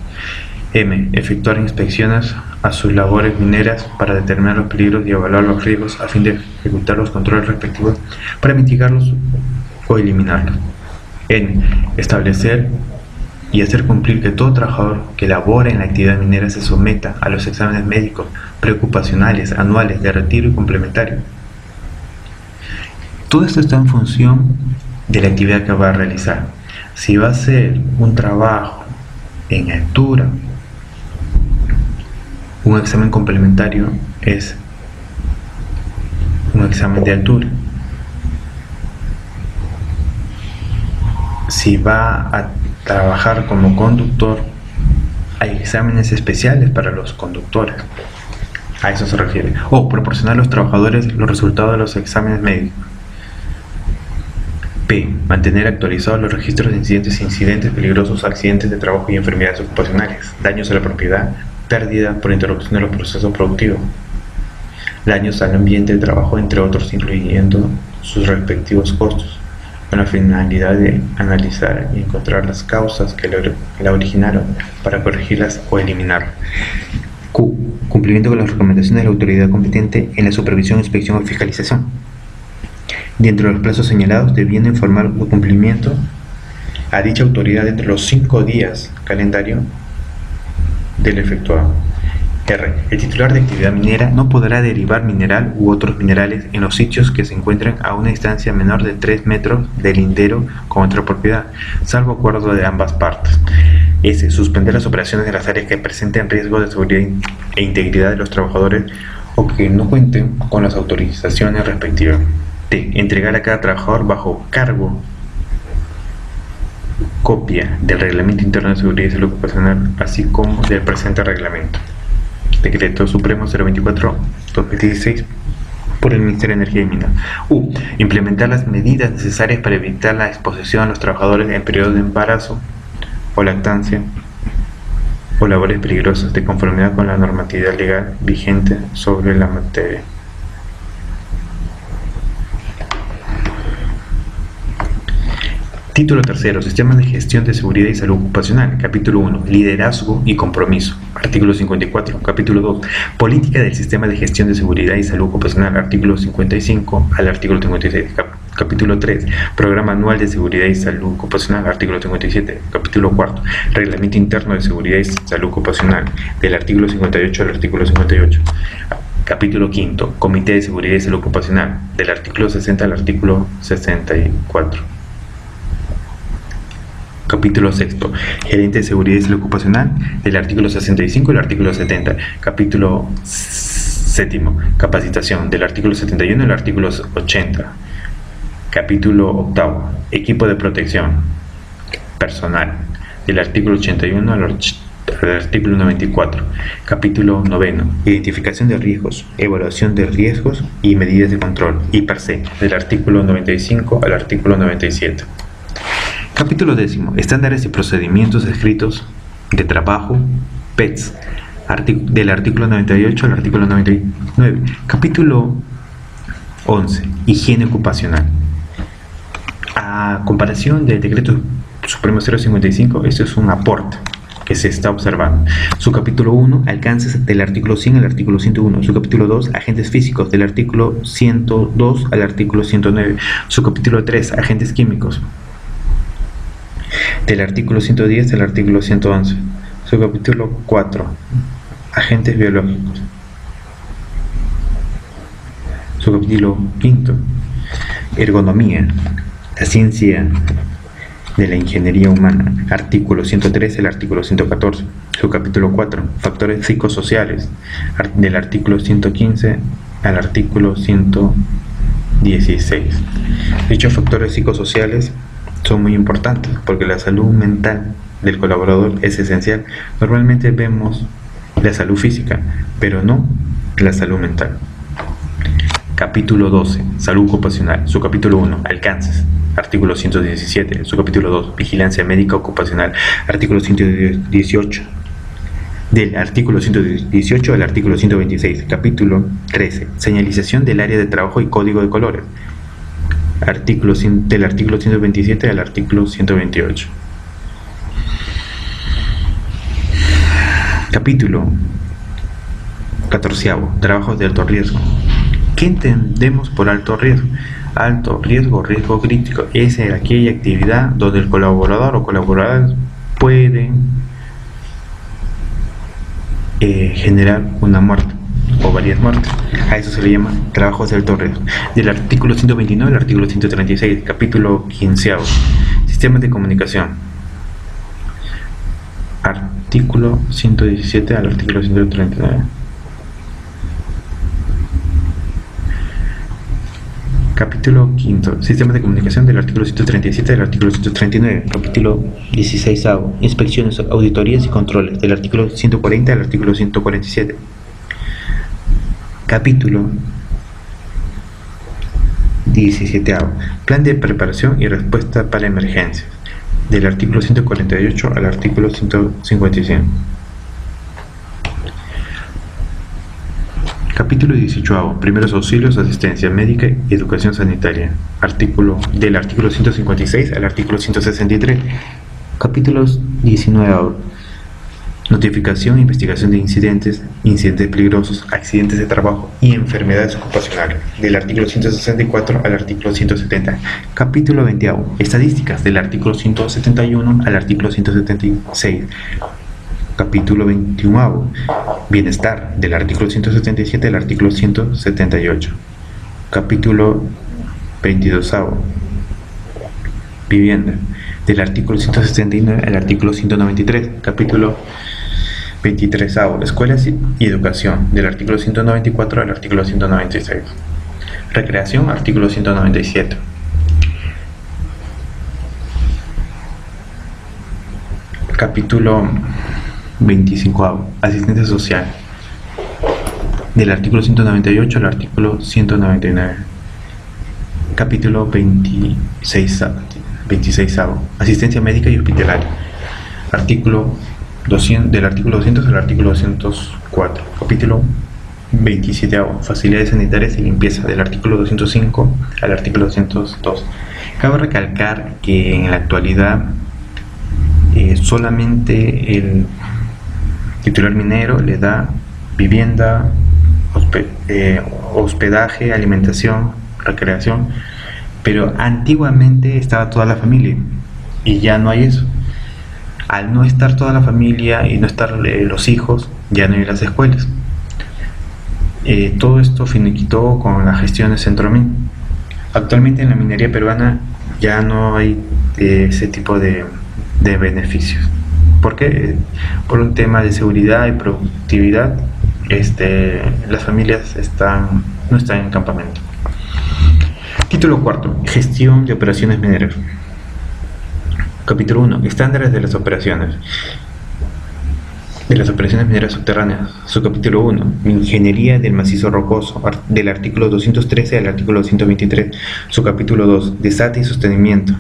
M. Efectuar inspecciones a sus labores mineras para determinar los peligros y evaluar los riesgos a fin de ejecutar los controles respectivos para mitigarlos o eliminarlos. N. Establecer y hacer cumplir que todo trabajador que labore en la actividad minera se someta a los exámenes médicos preocupacionales, anuales, de retiro y complementario. Todo esto está en función de la actividad que va a realizar. Si va a hacer un trabajo en altura, un examen complementario es un examen de altura. Si va a trabajar como conductor, hay exámenes especiales para los conductores. A eso se refiere. O proporcionar a los trabajadores los resultados de los exámenes médicos. P. Mantener actualizados los registros de incidentes peligrosos, accidentes de trabajo y enfermedades ocupacionales, daños a la propiedad, pérdida por interrupción de los procesos productivos, daños al ambiente de trabajo, entre otros, incluyendo sus respectivos costos, con la finalidad de analizar y encontrar las causas que la originaron para corregirlas o eliminarlas. Q. Cumplimiento con las recomendaciones de la autoridad competente en la supervisión, inspección o fiscalización. Dentro de los plazos señalados, debiendo informar el cumplimiento a dicha autoridad entre los 5 días calendario del efectuado. R. El titular de actividad minera no podrá derivar mineral u otros minerales en los sitios que se encuentren a una distancia menor de 3 metros del lindero con otra propiedad, salvo acuerdo de ambas partes. S. Suspender las operaciones de las áreas que presenten riesgo de seguridad e integridad de los trabajadores o que no cuenten con las autorizaciones respectivas. D. Entregar a cada trabajador bajo cargo copia del Reglamento Interno de Seguridad y Salud Ocupacional, así como del presente reglamento. Decreto Supremo 024/2016 por el Ministerio de Energía y Minas. U. Implementar las medidas necesarias para evitar la exposición a los trabajadores en periodo de embarazo o lactancia o labores peligrosas, de conformidad con la normatividad legal vigente sobre la materia. Título tercero. Sistemas de gestión de seguridad y salud ocupacional. Capítulo 1. Liderazgo y compromiso. Artículo 54. Capítulo 2. Política del sistema de gestión de seguridad y salud ocupacional. Artículo 55 al artículo 56. Capítulo 3. Programa anual de seguridad y salud ocupacional. Artículo 57. Capítulo 4. Reglamento interno de seguridad y salud ocupacional. Del artículo 58 al artículo 58. Capítulo 5. Comité de seguridad y salud ocupacional. Del artículo 60 al artículo 64. Capítulo 6. Gerente de Seguridad y Salud Ocupacional, del artículo 65 al artículo 70. Capítulo 7. Capacitación, del artículo 71 al artículo 80. Capítulo 8. Equipo de protección personal, del artículo 81 al artículo 94. Capítulo 9. Identificación de riesgos, evaluación de riesgos y medidas de control, IPRC, del artículo 95 al artículo 97. Capítulo 10. Estándares y procedimientos escritos de trabajo, PETS, del artículo 98 al artículo 99. Capítulo 11. Higiene ocupacional. A comparación del Decreto Supremo 055, esto es un aporte que se está observando. Su capítulo 1, alcances del artículo 100 al artículo 101. Su capítulo 2, agentes físicos, del artículo 102 al artículo 109. Su capítulo 3, agentes químicos, del artículo 110 al artículo 111. Su capítulo 4, agentes biológicos. Su capítulo 5, ergonomía, la ciencia de la ingeniería humana, artículo 113 al artículo 114. Su capítulo 4, factores psicosociales, del artículo 115 al artículo 116. Dichos factores psicosociales son muy importantes porque la salud mental del colaborador es esencial. Normalmente vemos la salud física, pero no la salud mental. Capítulo 12. Salud ocupacional. Su capítulo 1. Alcances. Artículo 117. Su capítulo 2. Vigilancia médica ocupacional. Artículo 118. Del artículo 118 al artículo 126. Capítulo 13. Señalización del área de trabajo y código de colores. Del artículo 127 al artículo 128. Capítulo 14. Trabajos de alto riesgo. ¿Qué entendemos por alto riesgo? Alto riesgo, riesgo crítico, es aquella actividad donde el colaborador o colaboradores pueden generar una muerte o varias muertes. A eso se le llama trabajos de alto riesgo. Del artículo 129 al artículo 136, capítulo 15. Sistemas de comunicación. Artículo 117 al artículo 139. Capítulo 5. Sistemas de comunicación, del artículo 137 al artículo 139. Capítulo 16. Inspecciones, auditorías y controles, del artículo 140 al artículo 147. Capítulo 17. Plan de preparación y respuesta para emergencias, del artículo 148 al artículo 155. Capítulo 18. Primeros auxilios, asistencia médica y educación sanitaria. Del artículo 156 al artículo 163. Capítulos 19. Notificación e investigación de incidentes peligrosos, accidentes de trabajo y enfermedades ocupacionales, del artículo 164 al artículo 170. Capítulo 20. Estadísticas, del artículo 171 al artículo 176. Capítulo 21. Bienestar, del artículo 177 al artículo 178. Capítulo 22. Vivienda, del artículo 169 al artículo 193. Capítulo 23. Escuelas y educación, del artículo 194 al artículo 196. Recreación, artículo 197. Capítulo 25. Asistencia social, del artículo 198 al artículo 199. Capítulo 26. Asistencia médica y hospitalaria, del artículo 200 al artículo 204. Capítulo 27. Facilidades sanitarias y limpieza, del artículo 205 al artículo 202. Cabe recalcar que en la actualidad solamente el titular minero le da vivienda, hospedaje, alimentación, recreación, pero antiguamente estaba toda la familia y ya no hay eso. Al no estar toda la familia y no estar los hijos, ya no hay las escuelas. Todo esto finiquitó con la gestión de Centromin. Actualmente en la minería peruana ya no hay ese tipo de beneficios. ¿Por qué? Por un tema de seguridad y productividad, las familias no están en campamento. Título cuarto. Gestión de operaciones mineras. Capítulo 1. Estándares de las operaciones mineras subterráneas. Subcapítulo 1. Ingeniería del macizo rocoso, del artículo 213 al artículo 223. Subcapítulo 2. Desate y sostenimiento,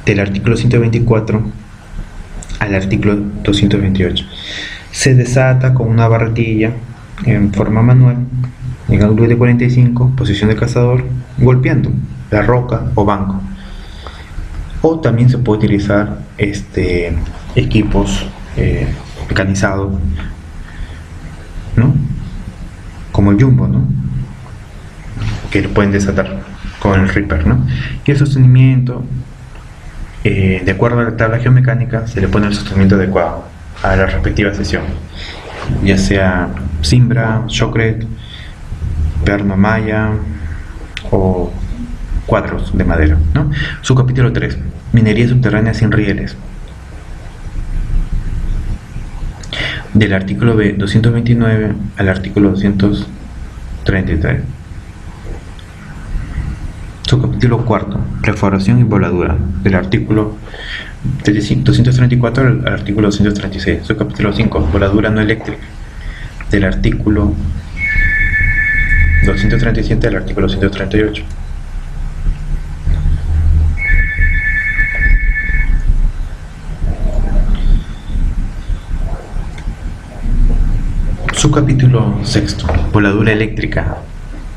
del artículo 124 al artículo 228. Se desata con una barretilla en forma manual, en ángulo de 45, posición de cazador, golpeando la roca o banco. O también se puede utilizar equipos mecanizados, ¿no? Como el jumbo, ¿no? Que lo pueden desatar con el Reaper, ¿no? Y el sostenimiento, de acuerdo a la tabla geomecánica, se le pone el sostenimiento adecuado a la respectiva sesión, ya sea cimbra, shotcrete, perno malla o cuadros de madera, ¿no? Subcapítulo 3. Minería subterránea sin rieles, del artículo 229 al artículo 233. Subcapítulo 4. Perforación y voladura, del artículo 234 al artículo 236. Subcapítulo 5. Voladura no eléctrica, del artículo 237 al artículo 138. Subcapítulo 6. Voladura eléctrica,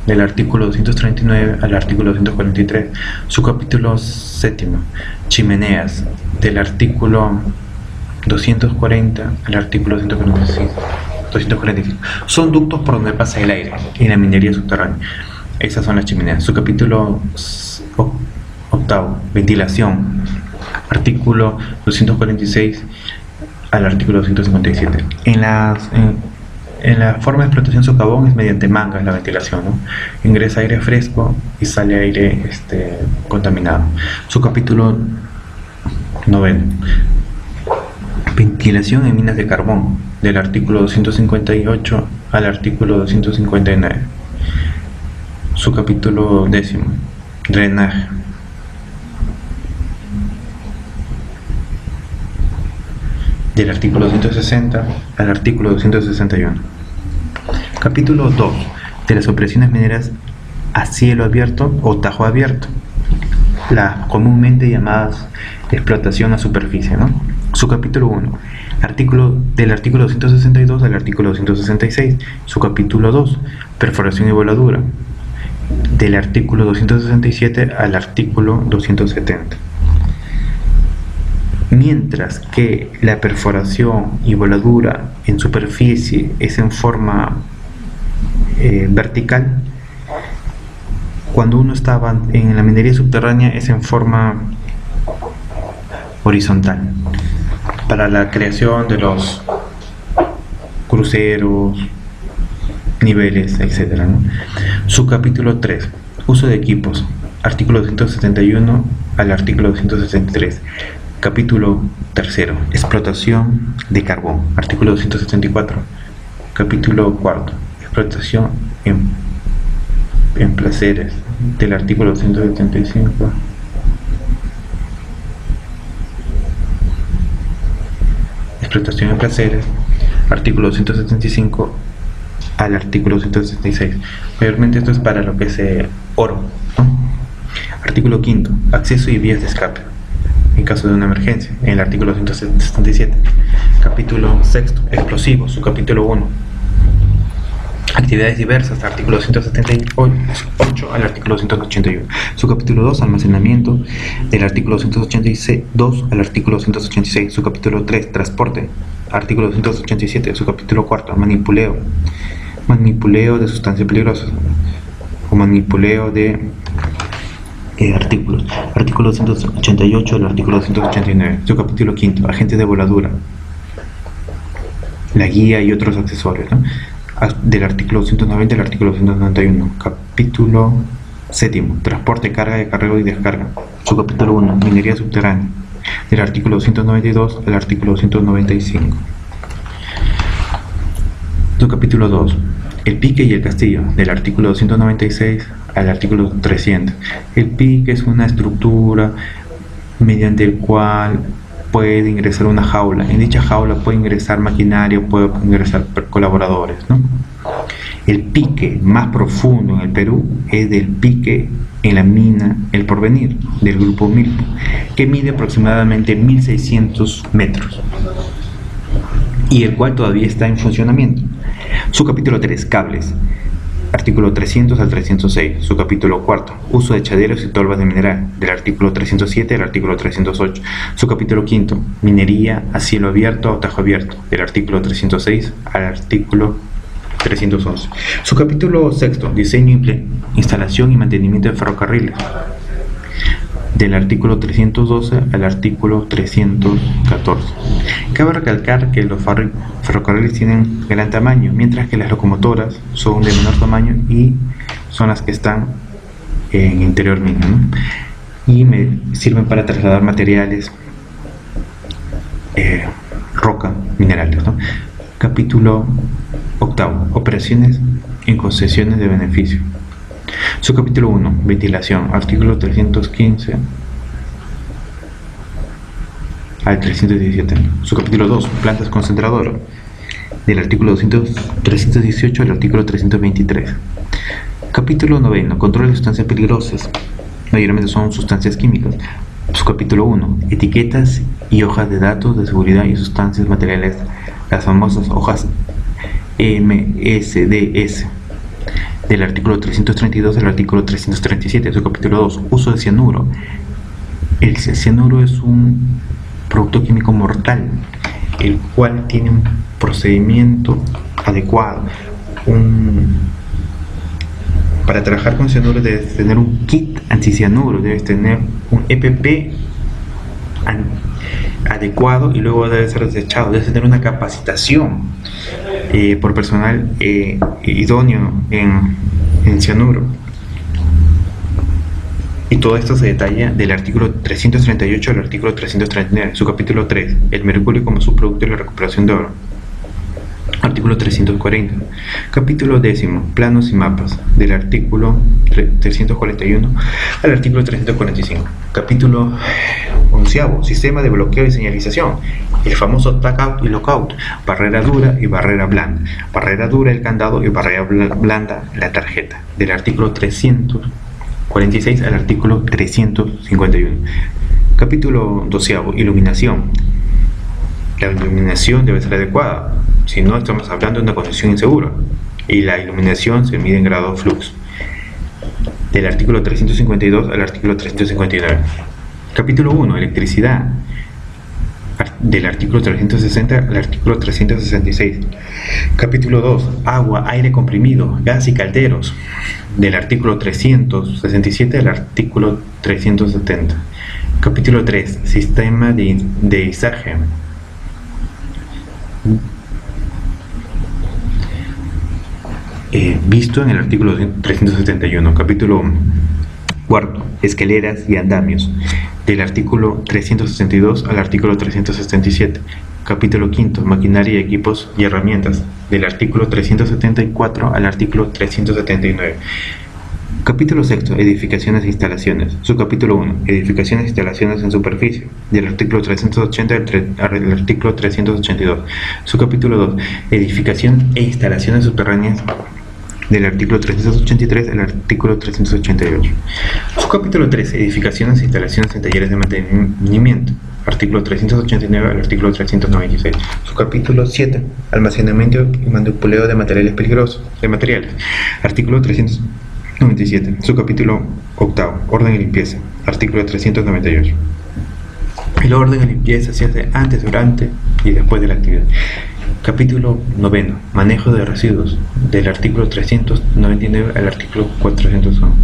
del artículo 239 al artículo 243. Subcapítulo 7. Chimeneas, del artículo 240 al artículo 245. Son ductos por donde pasa el aire en la minería subterránea. Esas son las chimeneas. Subcapítulo 8. Ventilación, artículo 246 al artículo 257. En la forma de explotación socavón es mediante mangas la ventilación, ¿no? Ingresa aire fresco y sale aire contaminado. Subcapítulo 9. Ventilación en minas de carbón, del artículo 258 al artículo 259. Subcapítulo 10. Drenaje, del artículo 160 al artículo 261. Capítulo 2. De las operaciones mineras a cielo abierto o tajo abierto, las comúnmente llamadas explotación a superficie, ¿no? Subcapítulo 1. Del artículo 262 al artículo 266. Subcapítulo 2. Perforación y voladura, del artículo 267 al artículo 270. Mientras que la perforación y voladura en superficie es en forma vertical, cuando uno estaba en la minería subterránea es en forma horizontal, para la creación de los cruceros, niveles, etc., ¿no? Subcapítulo 3. Uso de equipos, artículo 271 al artículo 263. Capítulo 3. Explotación de carbón. Artículo 274. Capítulo 4. Explotación en placeres. Del artículo 275. Explotación en placeres. Artículo 175 al artículo 176. Mayormente esto es para lo que es oro, ¿no? Artículo 5. Acceso y vías de escape en caso de una emergencia, en el artículo 177. Capítulo 6. Explosivos, su capítulo 1. Actividades diversas, artículo 178 al artículo 181. Su capítulo 2, almacenamiento, del artículo 182 al artículo 186. Su capítulo 3, transporte, artículo 187. Su capítulo 4, manipuleo de sustancias peligrosas o manipuleo de artículos, artículo 188 al artículo 189. Su capítulo 5, agentes de voladura, la guía y otros accesorios, ¿no? Del artículo 190 al artículo 191. Capítulo 7, transporte, carga, de carreo y descarga. Su capítulo 1, minería subterránea, del artículo 192 al artículo 195. Su capítulo 2, el pique y el castillo, del artículo 196 al artículo 300. El pique es una estructura mediante el cual puede ingresar una jaula. En dicha jaula puede ingresar maquinaria, puede ingresar colaboradores, ¿no? El pique más profundo en el Perú es del pique en la mina El Porvenir, del grupo Milpo, que mide aproximadamente 1600 metros y el cual todavía está en funcionamiento. Su capítulo 3, cables, artículo 300 al 306. Su capítulo 4, uso de echaderos y tolvas de mineral, del artículo 307 al artículo 308. Su capítulo 5, minería a cielo abierto o tajo abierto, del artículo 306 al artículo 311. Su capítulo 6, diseño, instalación y mantenimiento de ferrocarriles, del artículo 312 al artículo 314. Cabe recalcar que los ferrocarriles tienen gran tamaño, mientras que las locomotoras son de menor tamaño y son las que están en interior mismo, ¿no? Y sirven para trasladar materiales, roca, minerales, ¿no? Capítulo 8, operaciones en concesiones de beneficio. Su capítulo 1, ventilación, artículo 315 al 317. Su capítulo 2, plantas concentradoras, del artículo 318 al artículo 323. Capítulo 9, control de sustancias peligrosas, mayormente son sustancias químicas. Su capítulo 1, etiquetas y hojas de datos de seguridad y sustancias materiales, las famosas hojas MSDS, del artículo 332 al artículo 337. Su capítulo 2, uso de cianuro. El cianuro es un producto químico mortal, el cual tiene un procedimiento adecuado. Para trabajar con cianuro debes tener un kit anticianuro, debes tener un EPP adecuado y luego debe ser desechado. Debes tener una capacitación por personal idóneo en cianuro. Y todo esto se detalla del artículo 338 al artículo 339. Su capítulo 3, el mercurio como subproducto de la recuperación de oro, artículo 340. Capítulo 10, planos y mapas, del artículo 341 al artículo 345. Capítulo 11, sistema de bloqueo y señalización, el famoso tag-out y lockout, barrera dura y barrera blanda. Barrera dura el candado y barrera blanda la tarjeta, del artículo 346 al artículo 351. Capítulo 12, iluminación. La iluminación debe ser adecuada, si no estamos hablando de una condición insegura, y la iluminación se mide en grado flux, del artículo 352 al artículo 359. Capítulo 1, electricidad, del artículo 360 al artículo 366. Capítulo 2, agua, aire comprimido, gas y calderos, del artículo 367 al artículo 370. Capítulo 3, sistema de izaje, visto en el artículo 371. Capítulo Cuarto, escaleras y andamios, del artículo 362 al artículo 367. Capítulo quinto, maquinaria y equipos y herramientas, del artículo 374 al artículo 379. Capítulo sexto, edificaciones e instalaciones. Subcapítulo 1, edificaciones e instalaciones en superficie, del artículo 380 al artículo 382. Subcapítulo 2, edificación e instalaciones subterráneas, del artículo 383 al artículo 388. Subcapítulo 3, edificaciones e instalaciones en talleres de mantenimiento, artículo 389 al artículo 396. Subcapítulo 7, almacenamiento y manipuleo de materiales peligrosos, artículo 397. Subcapítulo 8, orden y limpieza, artículo 398. El orden y limpieza se hace antes, durante y después de la actividad. Capítulo 9, manejo de residuos, del artículo 399 al artículo 401.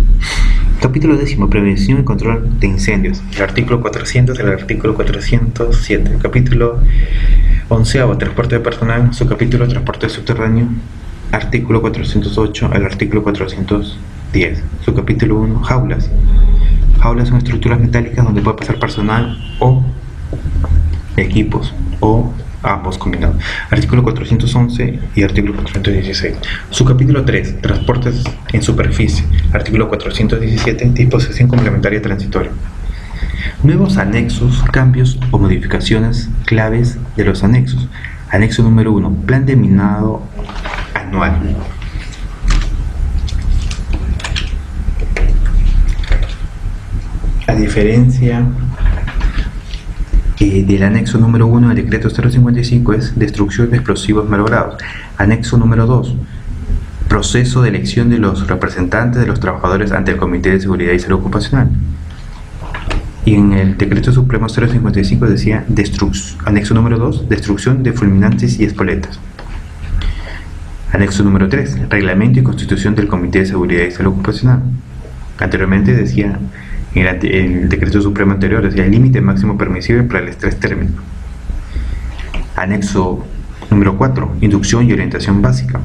Capítulo 10, prevención y control de incendios, del artículo 400 al artículo 407. Capítulo 11, transporte de personal. Subcapítulo transporte subterráneo, artículo 408 al artículo 410. Subcapítulo 1, jaulas. Jaulas son estructuras metálicas donde puede pasar personal o equipos o ambos combinados. Artículo 411 y artículo 416. Subcapítulo 3, transportes en superficie. Artículo 417, disposición complementaria transitoria. Nuevos anexos, cambios o modificaciones claves de los anexos. Anexo número 1, plan de minado anual. A diferencia del anexo número 1 del decreto 055 es destrucción de explosivos malogrados. Anexo número 2, proceso de elección de los representantes de los trabajadores ante el Comité de Seguridad y Salud Ocupacional. Y en el decreto supremo 055 decía anexo número 2, destrucción de fulminantes y espoletas. Anexo número 3, reglamento y constitución del Comité de Seguridad y Salud Ocupacional. Anteriormente decía, en el decreto supremo anterior, decía el límite máximo permisible para el estrés térmico. Anexo número 4, inducción y orientación básica.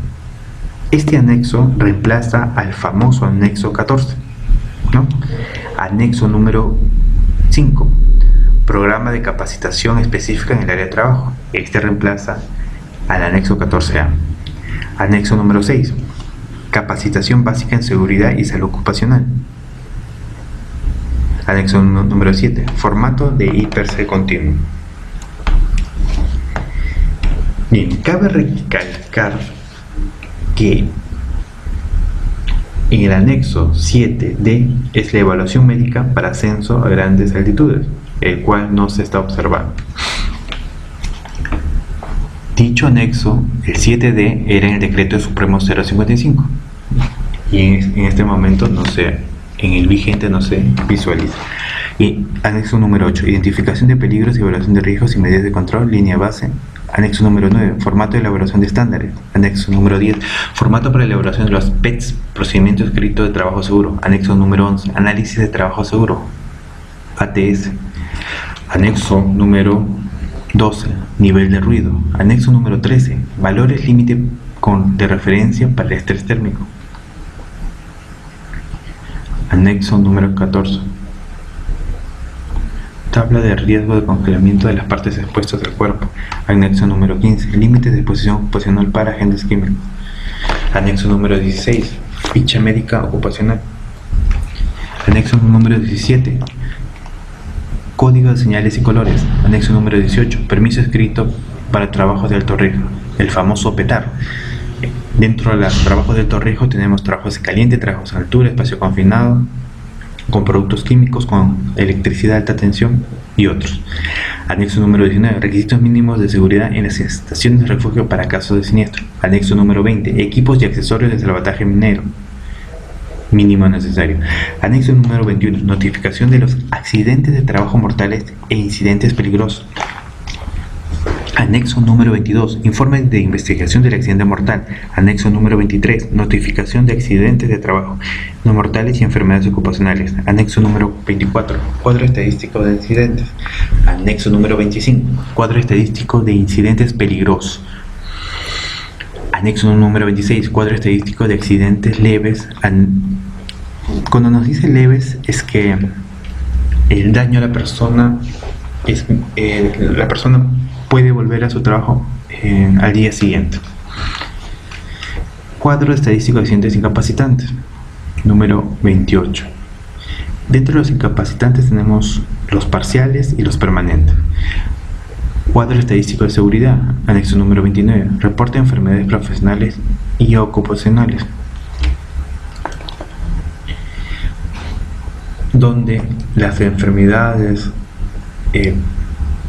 Este anexo reemplaza al famoso anexo 14, ¿no? Anexo número 5, programa de capacitación específica en el área de trabajo. Este reemplaza al anexo 14A. Anexo número 6, capacitación básica en seguridad y salud ocupacional. Anexo número 7, formato de IPRC continuo. Bien, cabe recalcar que en el anexo 7D es la evaluación médica para ascenso a grandes altitudes, el cual no se está observando. Dicho anexo, el 7D, era en el decreto supremo 055 y en este momento no se, en el vigente no se visualiza. Y anexo número 8, identificación de peligros y evaluación de riesgos y medidas de control, línea base. Anexo número 9, formato de elaboración de estándares. Anexo número 10, formato para elaboración de los PETs, procedimiento escrito de trabajo seguro. Anexo número 11, análisis de trabajo seguro, ATS. Anexo número 12, nivel de ruido. Anexo número 13, valores límite de referencia para el estrés térmico. Anexo número 14, tabla de riesgo de congelamiento de las partes expuestas del cuerpo. Anexo número 15, límites de exposición ocupacional para agentes químicos. Anexo número 16, ficha médica ocupacional. Anexo número 17, código de señales y colores. Anexo número 18, permiso escrito para trabajos de alto riesgo, el famoso PETAR. Dentro de los trabajos de alto riesgo tenemos trabajos caliente, trabajos a altura, espacio confinado, con productos químicos, con electricidad de alta tensión y otros. Anexo número 19, requisitos mínimos de seguridad en las estaciones de refugio para casos de siniestro. Anexo número 20, equipos y accesorios de salvataje minero, mínimo necesario. Anexo número 21, notificación de los accidentes de trabajo mortales e incidentes peligrosos. Anexo número 22, informe de investigación del accidente mortal. Anexo número 23, notificación de accidentes de trabajo no mortales y enfermedades ocupacionales. Anexo número 24, cuadro estadístico de incidentes. Anexo número 25, cuadro estadístico de incidentes peligrosos. Anexo número 26, cuadro estadístico de accidentes leves Cuando nos dice leves es que el daño a la persona la persona puede volver a su trabajo al día siguiente. Cuadro estadístico de accidentes incapacitantes, número 28. Dentro de los incapacitantes tenemos los parciales y los permanentes. Cuadro estadístico de seguridad, anexo número 29. Reporte de enfermedades profesionales y ocupacionales, donde las enfermedades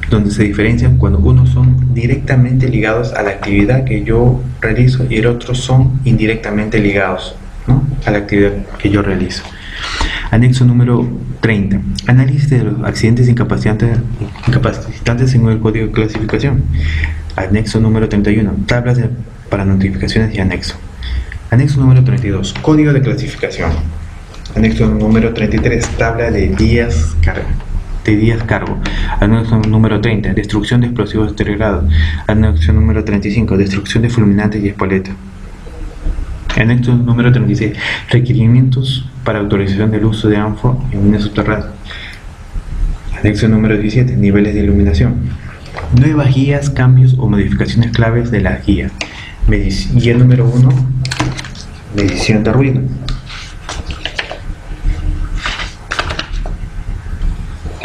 donde se diferencian cuando unos son directamente ligados a la actividad que yo realizo y el otro son indirectamente ligados, ¿no?, a la actividad que yo realizo. Anexo número 30. Análisis de los accidentes incapacitantes según el Código de Clasificación. Anexo número 31. Tablas para notificaciones y anexo. Anexo número 32. Código de Clasificación. Anexo número 33. Tabla de días cargo. Anexo número 30. Destrucción de explosivos deteriorados. Anexo número 35. Destrucción de fulminantes y espoletas. Anexo número 36. Requerimientos para autorización del uso de ANFO en minas subterráneas. Anexo número 17. Niveles de iluminación. Nuevas guías, cambios o modificaciones claves de las guías. Guía número 1. Medición de ruido.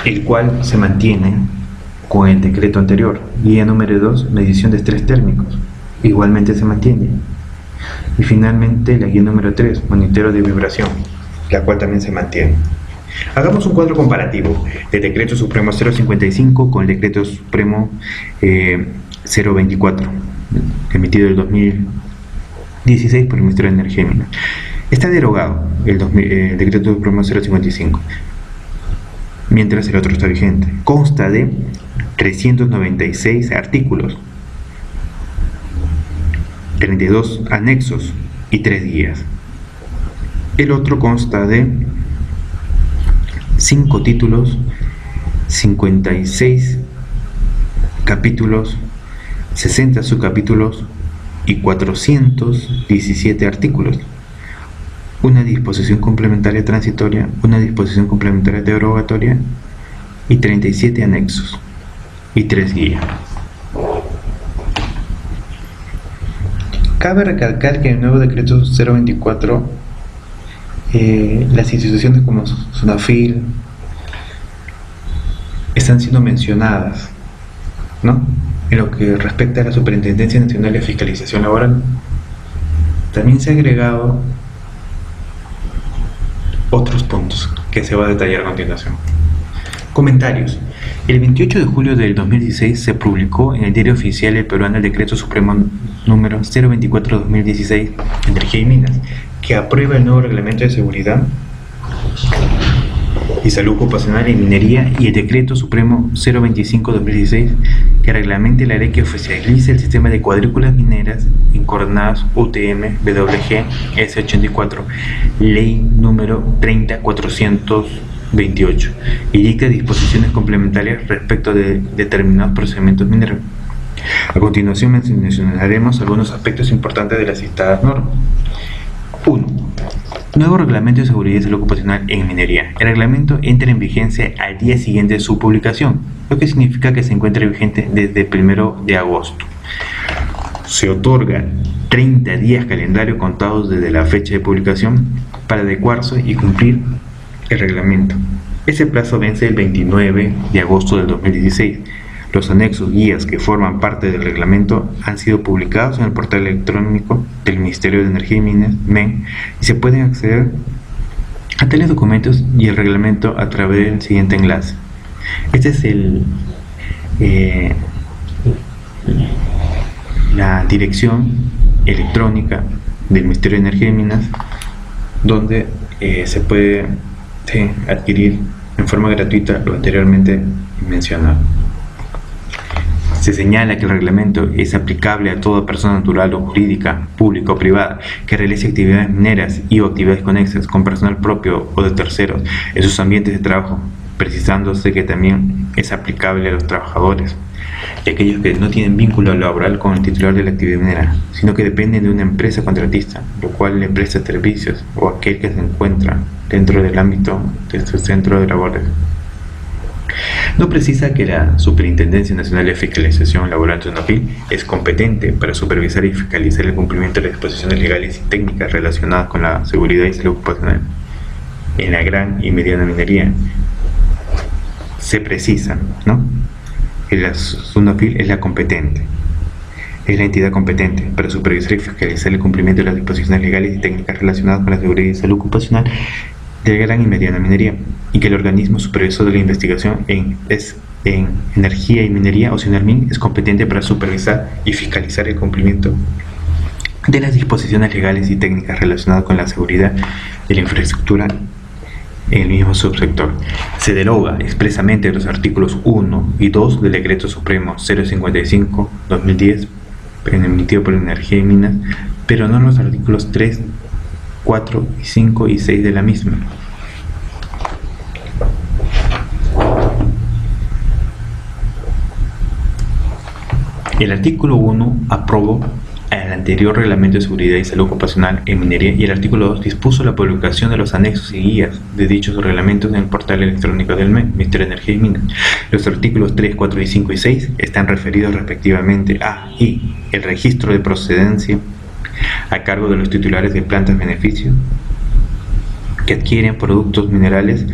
El cual se mantiene con el decreto anterior. Guía número 2. Medición de estrés térmicos. Igualmente se mantiene. Y finalmente la guía número 3, monitoreo de vibración, la cual también se mantiene. Hagamos un cuadro comparativo del Decreto Supremo 055 con el Decreto Supremo 024, emitido en 2016 por el Ministerio de Energía y Minas. Está derogado el Decreto Supremo 055, mientras el otro está vigente. Consta de 396 artículos, 32 anexos y 3 guías. El otro consta de 5 títulos, 56 capítulos, 60 subcapítulos y 417 artículos. Una disposición complementaria transitoria, una disposición complementaria derogatoria y 37 anexos y 3 guías. Cabe recalcar que en el nuevo decreto 024 las instituciones como SUNAFIL están siendo mencionadas, ¿no?, en lo que respecta a la Superintendencia Nacional de Fiscalización Laboral. También se ha agregado otros puntos que se va a detallar a continuación. Comentarios. El 28 de julio del 2016 se publicó en el Diario Oficial del Peruano el Decreto Supremo número 024-2016, Energía y Minas, que aprueba el nuevo Reglamento de Seguridad y Salud Ocupacional en Minería, y el Decreto Supremo 025-2016, que reglamenta la ley que oficializa el sistema de cuadrículas mineras en coordenadas UTM WG S84, ley número 30.428, y dicta disposiciones complementarias respecto de determinados procedimientos mineros. A continuación mencionaremos algunos aspectos importantes de las citadas normas. 1. Nuevo Reglamento de Seguridad y Salud Ocupacional en Minería. El reglamento entra en vigencia al día siguiente de su publicación, lo que significa que se encuentra vigente desde el 1 de agosto. Se otorga 30 días calendario contados desde la fecha de publicación para adecuarse y cumplir el reglamento. Ese plazo vence el 29 de agosto del 2016. Los anexos guías que forman parte del reglamento han sido publicados en el portal electrónico del Ministerio de Energía y Minas, MEN, y se pueden acceder a tales documentos y el reglamento a través del siguiente enlace. Este es la dirección electrónica del Ministerio de Energía y Minas, donde se puede adquirir en forma gratuita lo anteriormente mencionado. Se señala que el reglamento es aplicable a toda persona natural o jurídica, pública o privada, que realice actividades mineras y o actividades conexas con personal propio o de terceros en sus ambientes de trabajo, precisándose que también es aplicable a los trabajadores y aquellos que no tienen vínculo laboral con el titular de la actividad minera, sino que dependen de una empresa contratista, lo cual le presta servicios, o aquel que se encuentra dentro del ámbito de su centro de labores. No precisa que la Superintendencia Nacional de Fiscalización Laboral (SUNAFIL) es competente para supervisar y fiscalizar el cumplimiento de las disposiciones legales y técnicas relacionadas con la seguridad y salud ocupacional en la gran y mediana minería. Se precisa, ¿no?, que la SUNAFIL es la competente, es la entidad competente para supervisar y fiscalizar el cumplimiento de las disposiciones legales y técnicas relacionadas con la seguridad y salud ocupacional de la gran y mediana minería, y que el organismo supervisor de la investigación en energía y minería, o SUNARMIN, es competente para supervisar y fiscalizar el cumplimiento de las disposiciones legales y técnicas relacionadas con la seguridad de la infraestructura en el mismo subsector. Se deroga expresamente los artículos 1 y 2 del Decreto Supremo 055/2010, emitido por Energía y Minas, pero no los artículos 3, 4, 5 y 6 de la misma. El artículo 1 aprobó el anterior Reglamento de Seguridad y Salud Ocupacional en Minería, y el artículo 2 dispuso la publicación de los anexos y guías de dichos reglamentos en el portal electrónico del Ministerio de Energía y Minas. Los artículos 3, 4, 5 y 6 están referidos respectivamente a el registro de procedencia a cargo de los titulares de plantas beneficio que adquieren productos minerales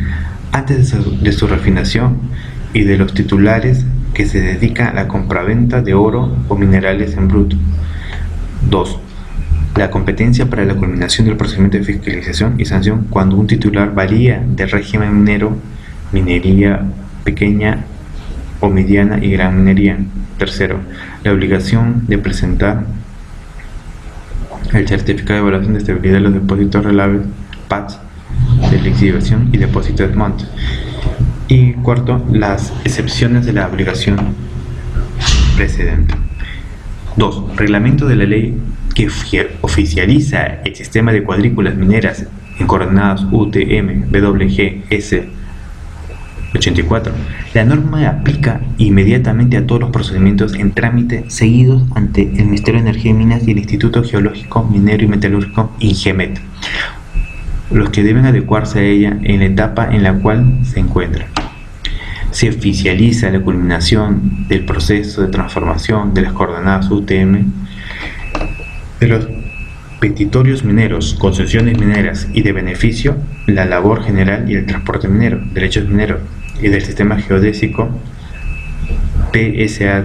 antes de su refinación, y de los titulares que se dedican a la compraventa de oro o minerales en bruto. 2. La competencia para la culminación del procedimiento de fiscalización y sanción cuando un titular varía del régimen minero, minería pequeña o mediana y gran minería. 3. La obligación de presentar el certificado de evaluación de estabilidad de los depósitos relaves, PADS, de liquidación y depósito de montos. Y 4. Las excepciones de la obligación precedente. 2. Reglamento de la ley que oficializa el sistema de cuadrículas mineras en coordenadas UTM WG S 84. La norma aplica inmediatamente a todos los procedimientos en trámite seguidos ante el Ministerio de Energía y Minas y el Instituto Geológico, Minero y Metalúrgico INGEMET, los que deben adecuarse a ella en la etapa en la cual se encuentra. Se oficializa la culminación del proceso de transformación de las coordenadas UTM de los petitorios mineros, concesiones mineras y de beneficio, la labor general y el transporte minero, derechos mineros, y del sistema geodésico PSAD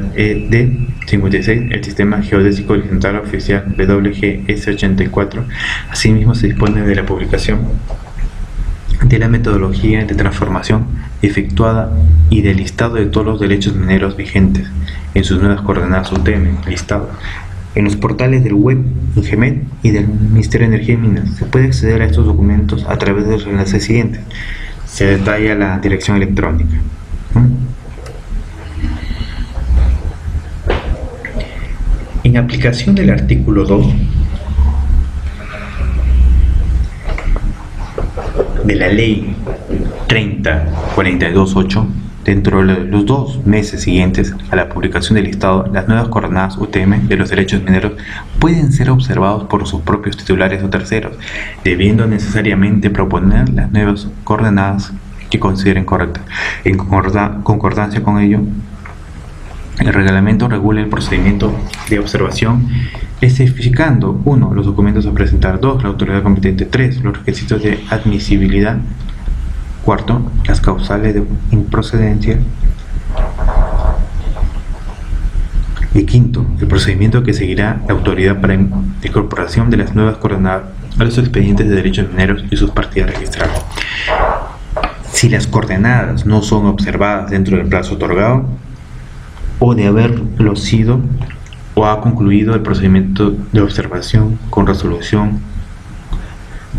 56, el sistema geodésico horizontal oficial WGS 84. Asimismo, se dispone de la publicación de la metodología de transformación efectuada y del listado de todos los derechos mineros vigentes en sus nuevas coordenadas UTM, listado en los portales del web INGEMET y del Ministerio de Energía y Minas. Se puede acceder a estos documentos a través de los enlaces siguientes. Se detalla la dirección electrónica. En aplicación del artículo 2 de la Ley 30.42.8, dentro de los 2 meses siguientes a la publicación del listado, las nuevas coordenadas UTM de los derechos mineros pueden ser observados por sus propios titulares o terceros, debiendo necesariamente proponer las nuevas coordenadas que consideren correctas. En concordancia con ello, el reglamento regula el procedimiento de observación, especificando: 1. Los documentos a presentar; 2. La autoridad competente; 3. Los requisitos de admisibilidad; 4. Las causales de improcedencia; y 5. El procedimiento que seguirá la autoridad para incorporación de las nuevas coordenadas a los expedientes de derechos mineros y sus partidas registradas. Si las coordenadas no son observadas dentro del plazo otorgado, o de haberlo sido, o ha concluido el procedimiento de observación con resolución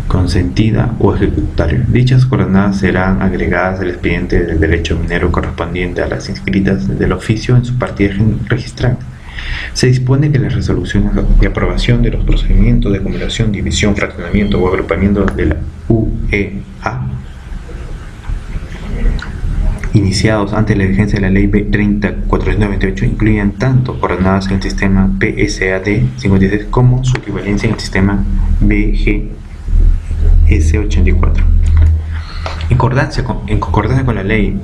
consentida o ejecutaria, dichas coordenadas serán agregadas al expediente del derecho minero correspondiente a las inscritas del oficio en su partida registrada. Se dispone que las resoluciones de aprobación de los procedimientos de acumulación, división, fraccionamiento o agrupamiento de la UEA iniciados antes de la vigencia de la Ley 30.498 incluían tanto coordenadas en el sistema PSAD-56 como su equivalencia en el sistema BGS-84. En concordancia con la Ley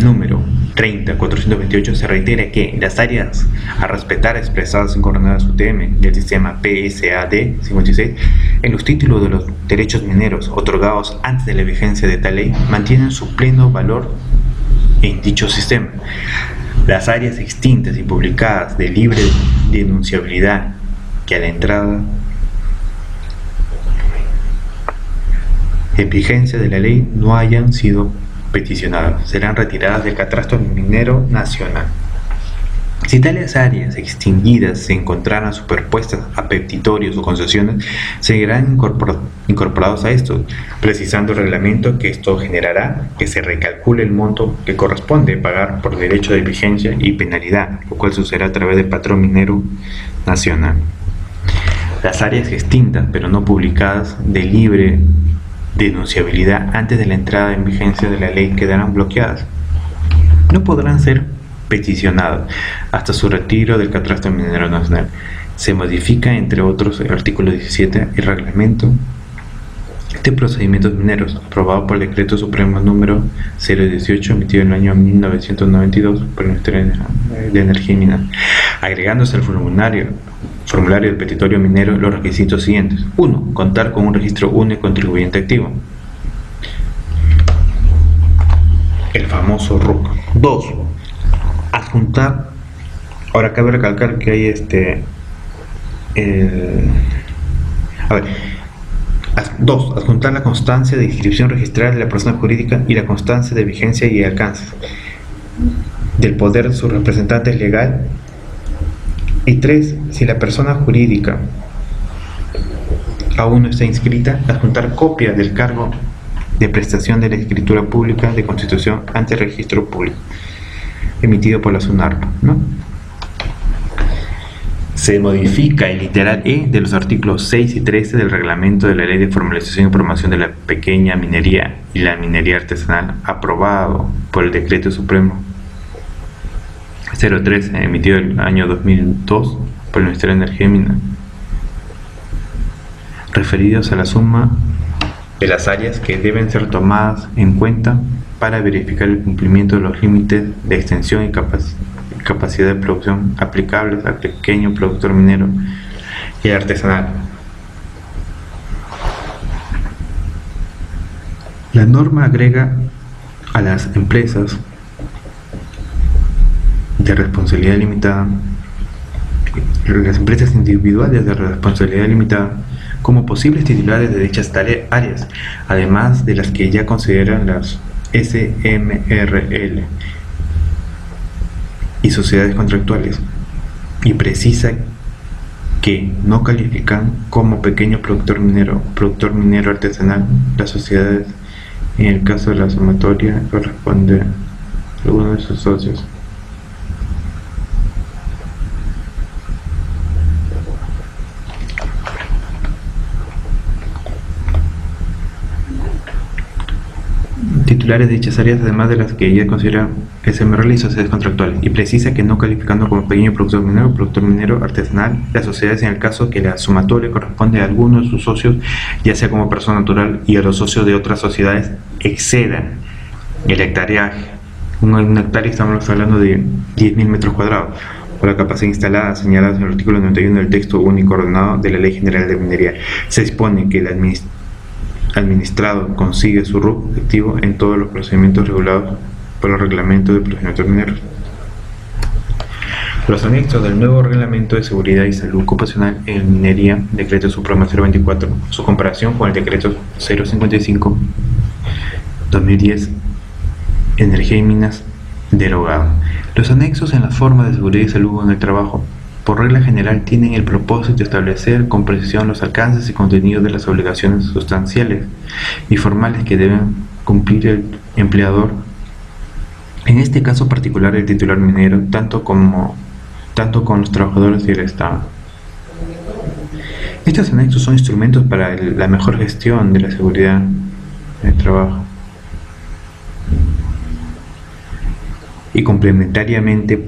número 30.428 se reitera que las áreas a respetar expresadas en coordenadas UTM del sistema PSAD-56 en los títulos de los derechos mineros otorgados antes de la vigencia de tal ley mantienen su pleno valor en dicho sistema. Las áreas extintas y publicadas de libre denunciabilidad que a la entrada en vigencia de la ley no hayan sido peticionadas serán retiradas del catastro minero nacional. Si tales áreas extinguidas se encontraran superpuestas a petitorios o concesiones, seguirán incorporados a estos, precisando el reglamento que esto generará que se recalcule el monto que corresponde pagar por derecho de vigencia y penalidad, lo cual sucederá a través del patrón minero nacional. Las áreas extintas pero no publicadas de libre denunciabilidad antes de la entrada en vigencia de la ley quedarán bloqueadas. No podrán ser peticionadas hasta su retiro del catastro minero nacional. Se modifica, entre otros, el artículo 17 y reglamento de procedimientos mineros, aprobado por el Decreto Supremo número 018, emitido en el año 1992 por el Ministerio de Energía y Minas, agregándose al formulario del petitorio minero los requisitos siguientes. 1. Contar con un registro único contribuyente activo, el famoso RUC. 2. Adjuntar, ahora cabe recalcar que hay 2. Adjuntar la constancia de inscripción registrada de la persona jurídica y la constancia de vigencia y alcance del poder de sus representantes legal. Y 3. Si la persona jurídica aún no está inscrita, adjuntar copia del cargo de prestación de la escritura pública de constitución ante registro público emitido por la SUNARPA, ¿no? Se modifica el literal E de los artículos 6 y 13 del reglamento de la Ley de Formalización y Promoción de la Pequeña Minería y la Minería Artesanal, aprobado por el Decreto Supremo 013, emitido el año 2002 por el Ministerio de Energía y Minas, referidos a la suma de las áreas que deben ser tomadas en cuenta para verificar el cumplimiento de los límites de extensión y capacidad de producción aplicables al pequeño productor minero y artesanal. La norma agrega a las empresas de responsabilidad limitada, las empresas individuales de responsabilidad limitada, como posibles titulares de dichas áreas, además de las que ya consideran las SMRL y sociedades contractuales, y precisa que no califican como pequeño productor minero artesanal las sociedades. En el caso de la sumatoria corresponde a alguno de sus socios. Titulares de dichas áreas, además de las que ella considera SMRL y sociedades contractuales, y precisa que no calificando como pequeño productor minero artesanal, las sociedades en el caso que la sumatoria corresponde a alguno de sus socios, ya sea como persona natural, y a los socios de otras sociedades excedan el hectareaje. Un hectárea estamos hablando de 10.000 metros cuadrados, por la capacidad instalada señalada en el artículo 91 del texto único ordenado de la Ley General de Minería. Se dispone que el administrado consigue su RUC activo en todos los procedimientos regulados por los reglamentos de procedimientos mineros. Los anexos del nuevo Reglamento de Seguridad y Salud Ocupacional en Minería, Decreto Supremo 024, su comparación con el Decreto 055/2010, Energía y Minas, derogado. Los anexos en las formas de seguridad y salud en el trabajo, por regla general, tienen el propósito de establecer con precisión los alcances y contenidos de las obligaciones sustanciales y formales que deben cumplir el empleador, en este caso particular el titular minero, tanto con los trabajadores y el Estado. Estos anexos son instrumentos para la mejor gestión de la seguridad en el trabajo. y complementariamente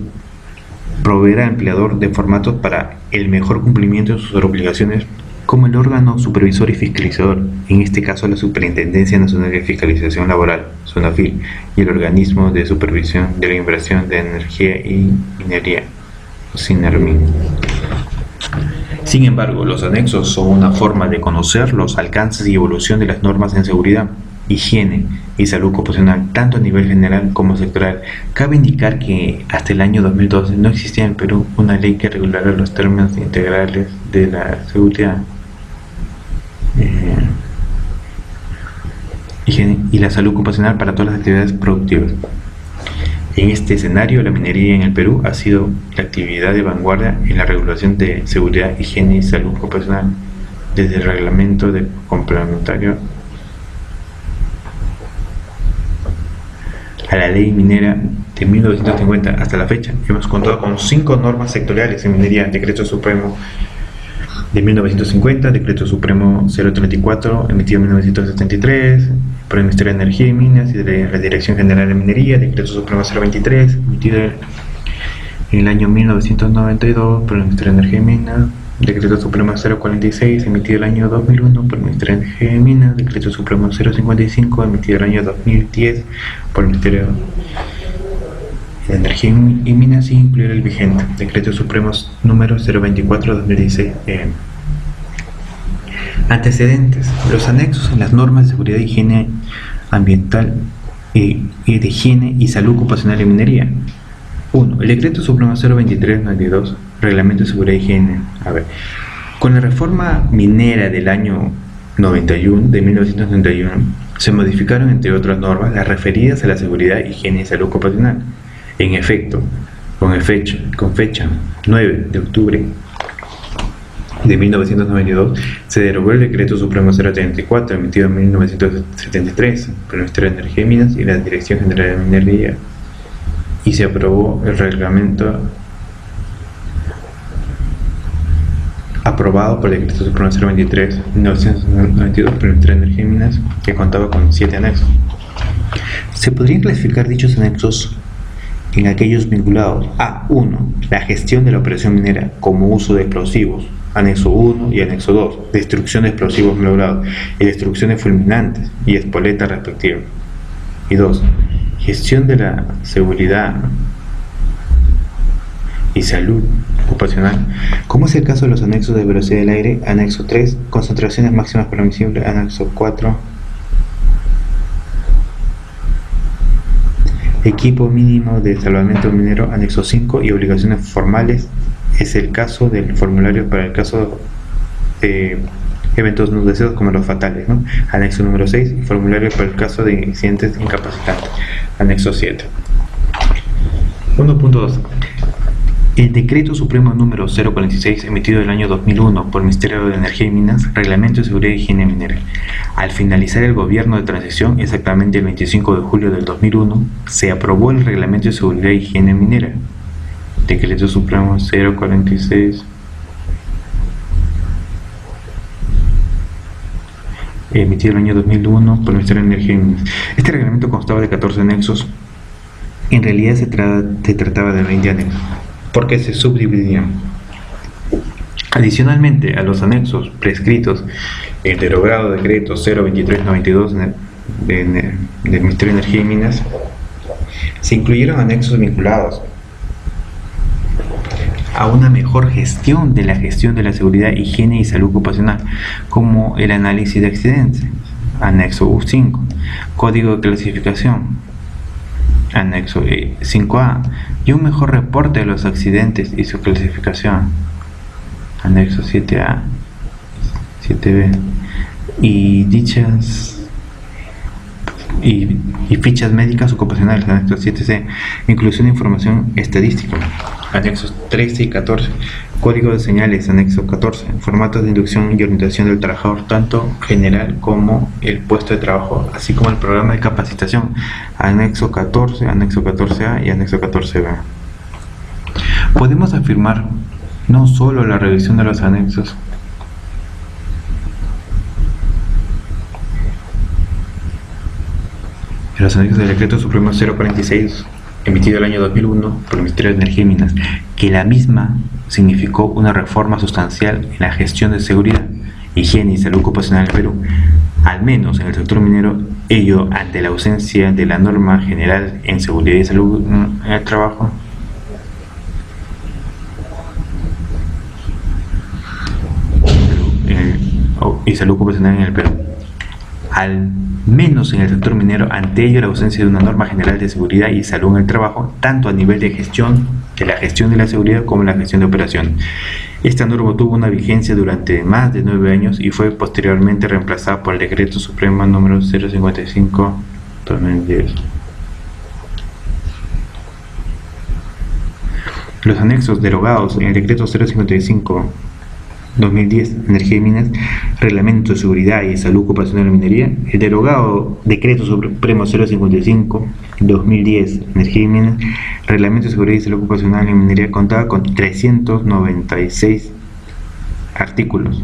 proveer al empleador de formatos para el mejor cumplimiento de sus obligaciones como el órgano supervisor y fiscalizador, en este caso la Superintendencia Nacional de Fiscalización Laboral, SUNAFIL, y el Organismo de Supervisión de la Inversión de Energía y Minería, SINERMIN. Sin embargo, los anexos son una forma de conocer los alcances y evolución de las normas en seguridad, higiene y salud ocupacional, tanto a nivel general como sectoral. Cabe indicar que hasta el año 2012 no existía en Perú una ley que regulara los términos integrales de la seguridad, higiene y la salud ocupacional para todas las actividades productivas. En este escenario, la minería en el Perú ha sido la actividad de vanguardia en la regulación de seguridad, higiene y salud ocupacional, desde el reglamento de complementario a la ley minera de 1950 hasta la fecha. Hemos contado con 5 normas sectoriales en minería: Decreto Supremo de 1950, Decreto Supremo 034, emitido en 1973, por el Ministerio de Energía y Minas y de la Dirección General de Minería, Decreto Supremo 023, emitido en el año 1992 por el Ministerio de Energía y Minas, Decreto Supremo 046, emitido el año 2001 por el Ministerio de Energía y Minas, Decreto Supremo 055, emitido el año 2010 por el Ministerio de Energía y Minas, sin incluir el vigente, Decreto Supremo número 024-2016. Antecedentes. Los anexos en las normas de seguridad e higiene ambiental y de higiene y salud ocupacional en minería. 1. El Decreto Supremo 023-92, Reglamento de Seguridad e Higiene. Con la reforma minera del año 91, de 1991, se modificaron, entre otras normas, las referidas a la seguridad, higiene y salud ocupacional. En efecto, con fecha 9 de octubre de 1992, se derogó el Decreto Supremo 034, emitido en 1973 por el Ministerio de Energía y Minas y la Dirección General de Minería, y se aprobó el reglamento aprobado por el Decreto Supremo 023 1992 por el Ministerio de Energía y Minas, que contaba con 7 anexos. Se podrían clasificar dichos anexos en aquellos vinculados a 1. La gestión de la operación minera como uso de explosivos, anexo 1 y anexo 2, destrucción de explosivos logrados y destrucciones fulminantes y espoletas respectivas. Y 2. Gestión de la seguridad y salud ocupacional, como es el caso de los anexos de velocidad del aire, anexo 3, concentraciones máximas permisibles, anexo 4, equipo mínimo de salvamento minero, anexo 5, y obligaciones formales, es el caso del formulario para el caso de eventos no deseados como los fatales, ¿no? Anexo número 6, y formulario para el caso de incidentes incapacitantes, anexo 7. 1.2. El Decreto Supremo número 046, emitido el año 2001 por el Ministerio de Energía y Minas, Reglamento de Seguridad y Higiene Minera. Al finalizar el gobierno de transición, exactamente el 25 de julio del 2001, se aprobó el Reglamento de Seguridad y Higiene Minera. Decreto Supremo 046, emitido el año 2001 por el Ministerio de Energía y Minas. Este reglamento constaba de 14 anexos. En realidad se trataba de 20 anexos, porque se subdividían. Adicionalmente a los anexos prescritos, el derogado decreto 02392 del Ministerio de Energía y Minas, se incluyeron anexos vinculados a una mejor gestión de la seguridad, higiene y salud ocupacional, como el análisis de accidentes, anexo U5, código de clasificación, anexo 5A, y un mejor reporte de los accidentes y su clasificación, anexo 7A, 7B, y dichas y fichas médicas ocupacionales, anexo 7C, inclusión de información estadística, anexos 13 y 14, código de señales, anexo 14, formatos de inducción y orientación del trabajador, tanto general como el puesto de trabajo, así como el programa de capacitación, anexo 14, anexo 14A y anexo 14B. Podemos afirmar no solo la revisión de los anexos, del Decreto Supremo 046 emitido el año 2001 por el Ministerio de Energía y Minas, que la misma significó una reforma sustancial en la gestión de seguridad, higiene y salud ocupacional en el Perú, al menos en el sector minero, ello ante la ausencia de la norma general en seguridad y salud en el trabajo. Y salud ocupacional en el Perú. Al menos en el sector minero, ante ello la ausencia de una norma general de seguridad y salud en el trabajo, tanto a nivel de la gestión de la seguridad como la gestión de operación. Esta norma tuvo una vigencia durante más de 9 años y fue posteriormente reemplazada por el Decreto Supremo número 055/2010. Los anexos derogados en el Decreto 055/2010, Energía y Minas, Reglamento de Seguridad y Salud Ocupacional en Minería, el derogado Decreto Supremo 055/2010, Energía y Minas, Reglamento de Seguridad y Salud Ocupacional en Minería, contaba con 396 artículos.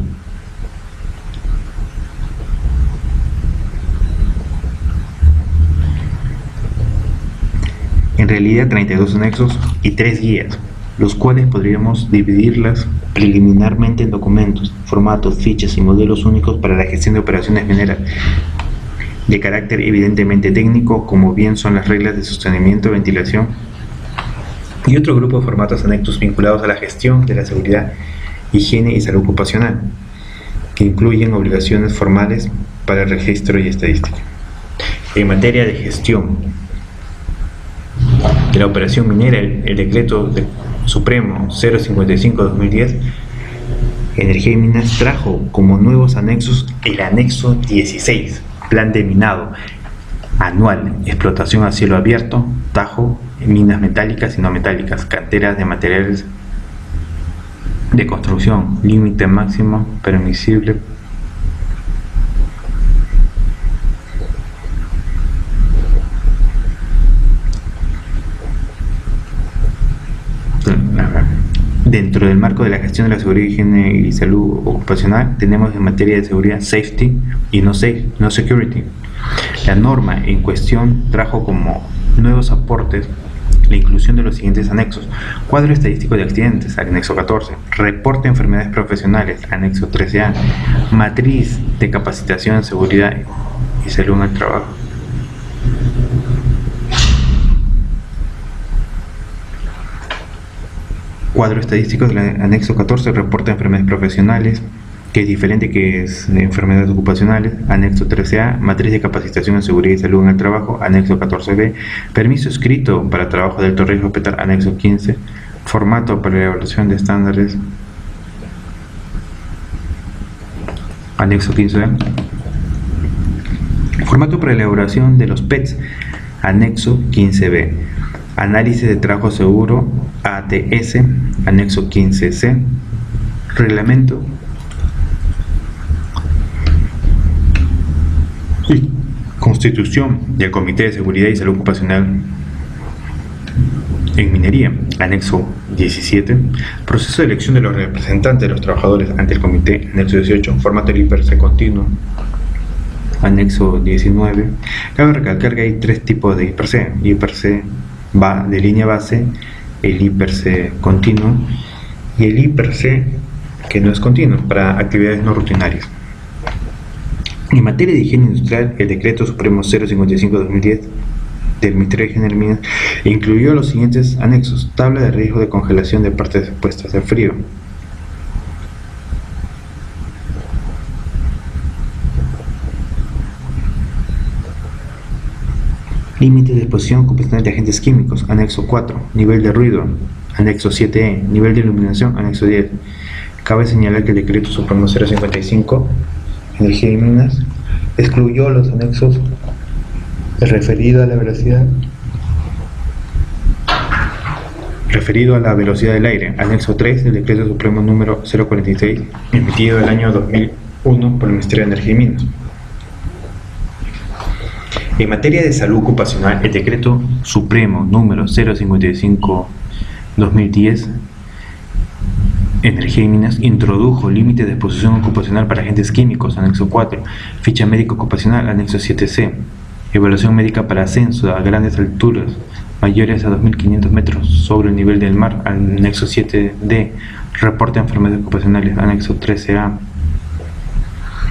En realidad 32 anexos y 3 guías, los cuales podríamos dividirlas preliminarmente en documentos, formatos, fichas y modelos únicos para la gestión de operaciones mineras, de carácter evidentemente técnico, como bien son las reglas de sostenimiento, ventilación, y otro grupo de formatos anexos vinculados a la gestión de la seguridad, higiene y salud ocupacional, que incluyen obligaciones formales para el registro y estadística. En materia de gestión de la operación minera, el Decreto Supremo 055/2010, Energía y Minas trajo como nuevos anexos el anexo 16, Plan de Minado Anual, explotación a cielo abierto, tajo, minas metálicas y no metálicas, canteras de materiales de construcción, límite máximo permisible dentro del marco de la gestión de la seguridad, higiene y salud ocupacional. Tenemos en materia de seguridad safety y no security. La norma en cuestión trajo como nuevos aportes la inclusión de los siguientes anexos: cuadro estadístico de accidentes, anexo 14, reporte de enfermedades profesionales, anexo 13A, matriz de capacitación en seguridad y salud en el trabajo. Cuadro estadístico del anexo 14, reporte de enfermedades profesionales, que es diferente que es de enfermedades ocupacionales, anexo 13A, matriz de capacitación en seguridad y salud en el trabajo, anexo 14B, permiso escrito para trabajo de alto riesgo hospital, anexo 15, formato para la evaluación de estándares, anexo 15A, formato para la elaboración de los PETs, anexo 15B, análisis de trabajo seguro, ATS, anexo 15C, reglamento y constitución del Comité de Seguridad y Salud Ocupacional en Minería, anexo 17, proceso de elección de los representantes de los trabajadores ante el comité, anexo 18, formato del IPRC continuo, anexo 19. Cabe recalcar que hay 3 tipos de IPRC: IPRC de línea base, el IPRC continuo y el IPRC que no es continuo, para actividades no rutinarias. En materia de higiene industrial, el Decreto Supremo 055/2010 del Ministerio de Higiene y Minas incluyó los siguientes anexos: tabla de riesgo de congelación de partes expuestas al frío, límites de exposición ocupacional de agentes químicos, anexo 4, nivel de ruido, anexo 7E, nivel de iluminación, anexo 10. Cabe señalar que el Decreto Supremo 055, Energía y Minas, excluyó los anexos referido a la velocidad del aire, anexo 3 del Decreto Supremo número 046, emitido el año 2001 por el Ministerio de Energía y Minas. En materia de salud ocupacional, el Decreto Supremo número 055/2010, Energía y Minas, introdujo límites de exposición ocupacional para agentes químicos, anexo 4, ficha médica ocupacional, anexo 7C, evaluación médica para ascenso a grandes alturas, mayores a 2.500 metros sobre el nivel del mar. Anexo 7D, reporte de enfermedades ocupacionales. Anexo 13A.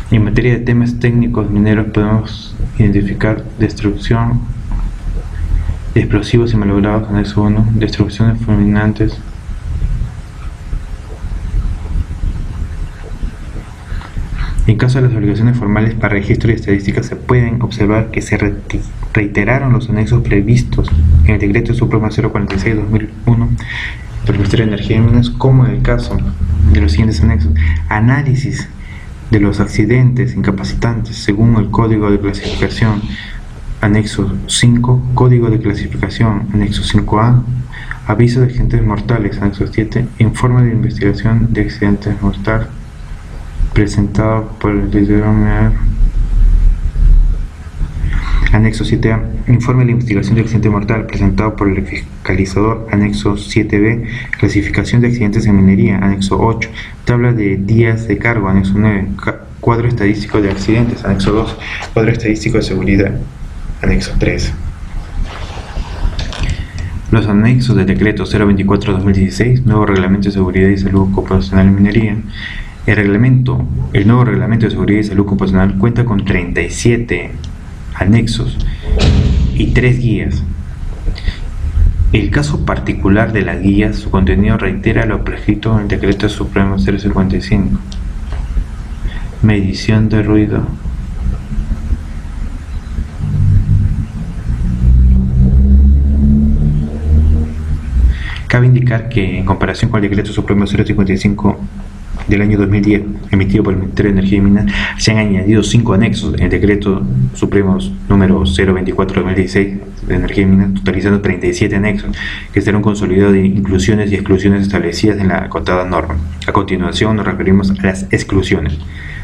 En materia de temas técnicos mineros podemos identificar destrucción de explosivos y malogrados. Anexo 1, destrucción de fulminantes. En caso de las obligaciones formales para registro y estadística, se pueden observar que se reiteraron los anexos previstos en el Decreto Supremo 046/2001 del Ministerio de Energía y Minas, como en el caso de los siguientes anexos: análisis de los accidentes incapacitantes según el Código de Clasificación, anexo 5, Código de Clasificación, anexo 5A, aviso de accidentes mortales, anexo 7, informe de investigación de accidentes mortales, presentado por el titular. Anexo 7A, informe de investigación de accidente mortal, presentado por el fiscalizador. Anexo 7B, clasificación de accidentes en minería. Anexo 8, tabla de días de cargo. Anexo 9, cuadro estadístico de accidentes. Anexo 2, cuadro estadístico de seguridad. Anexo 3. Los anexos del Decreto 024/2016, nuevo Reglamento de Seguridad y Salud Ocupacional en Minería. El nuevo Reglamento de Seguridad y Salud Ocupacional cuenta con 37 anexos y 3 guías. El caso particular de las guías, su contenido reitera lo prescrito en el Decreto Supremo 055. Medición de ruido. Cabe indicar que, en comparación con el Decreto Supremo 055 del año 2010, emitido por el Ministerio de Energía y Minas, se han añadido 5 anexos en el Decreto Supremo número 024/2016 de Energía y Minas, totalizando 37 anexos, que serán un consolidado de inclusiones y exclusiones establecidas en la acotada norma. A continuación nos referimos a las exclusiones.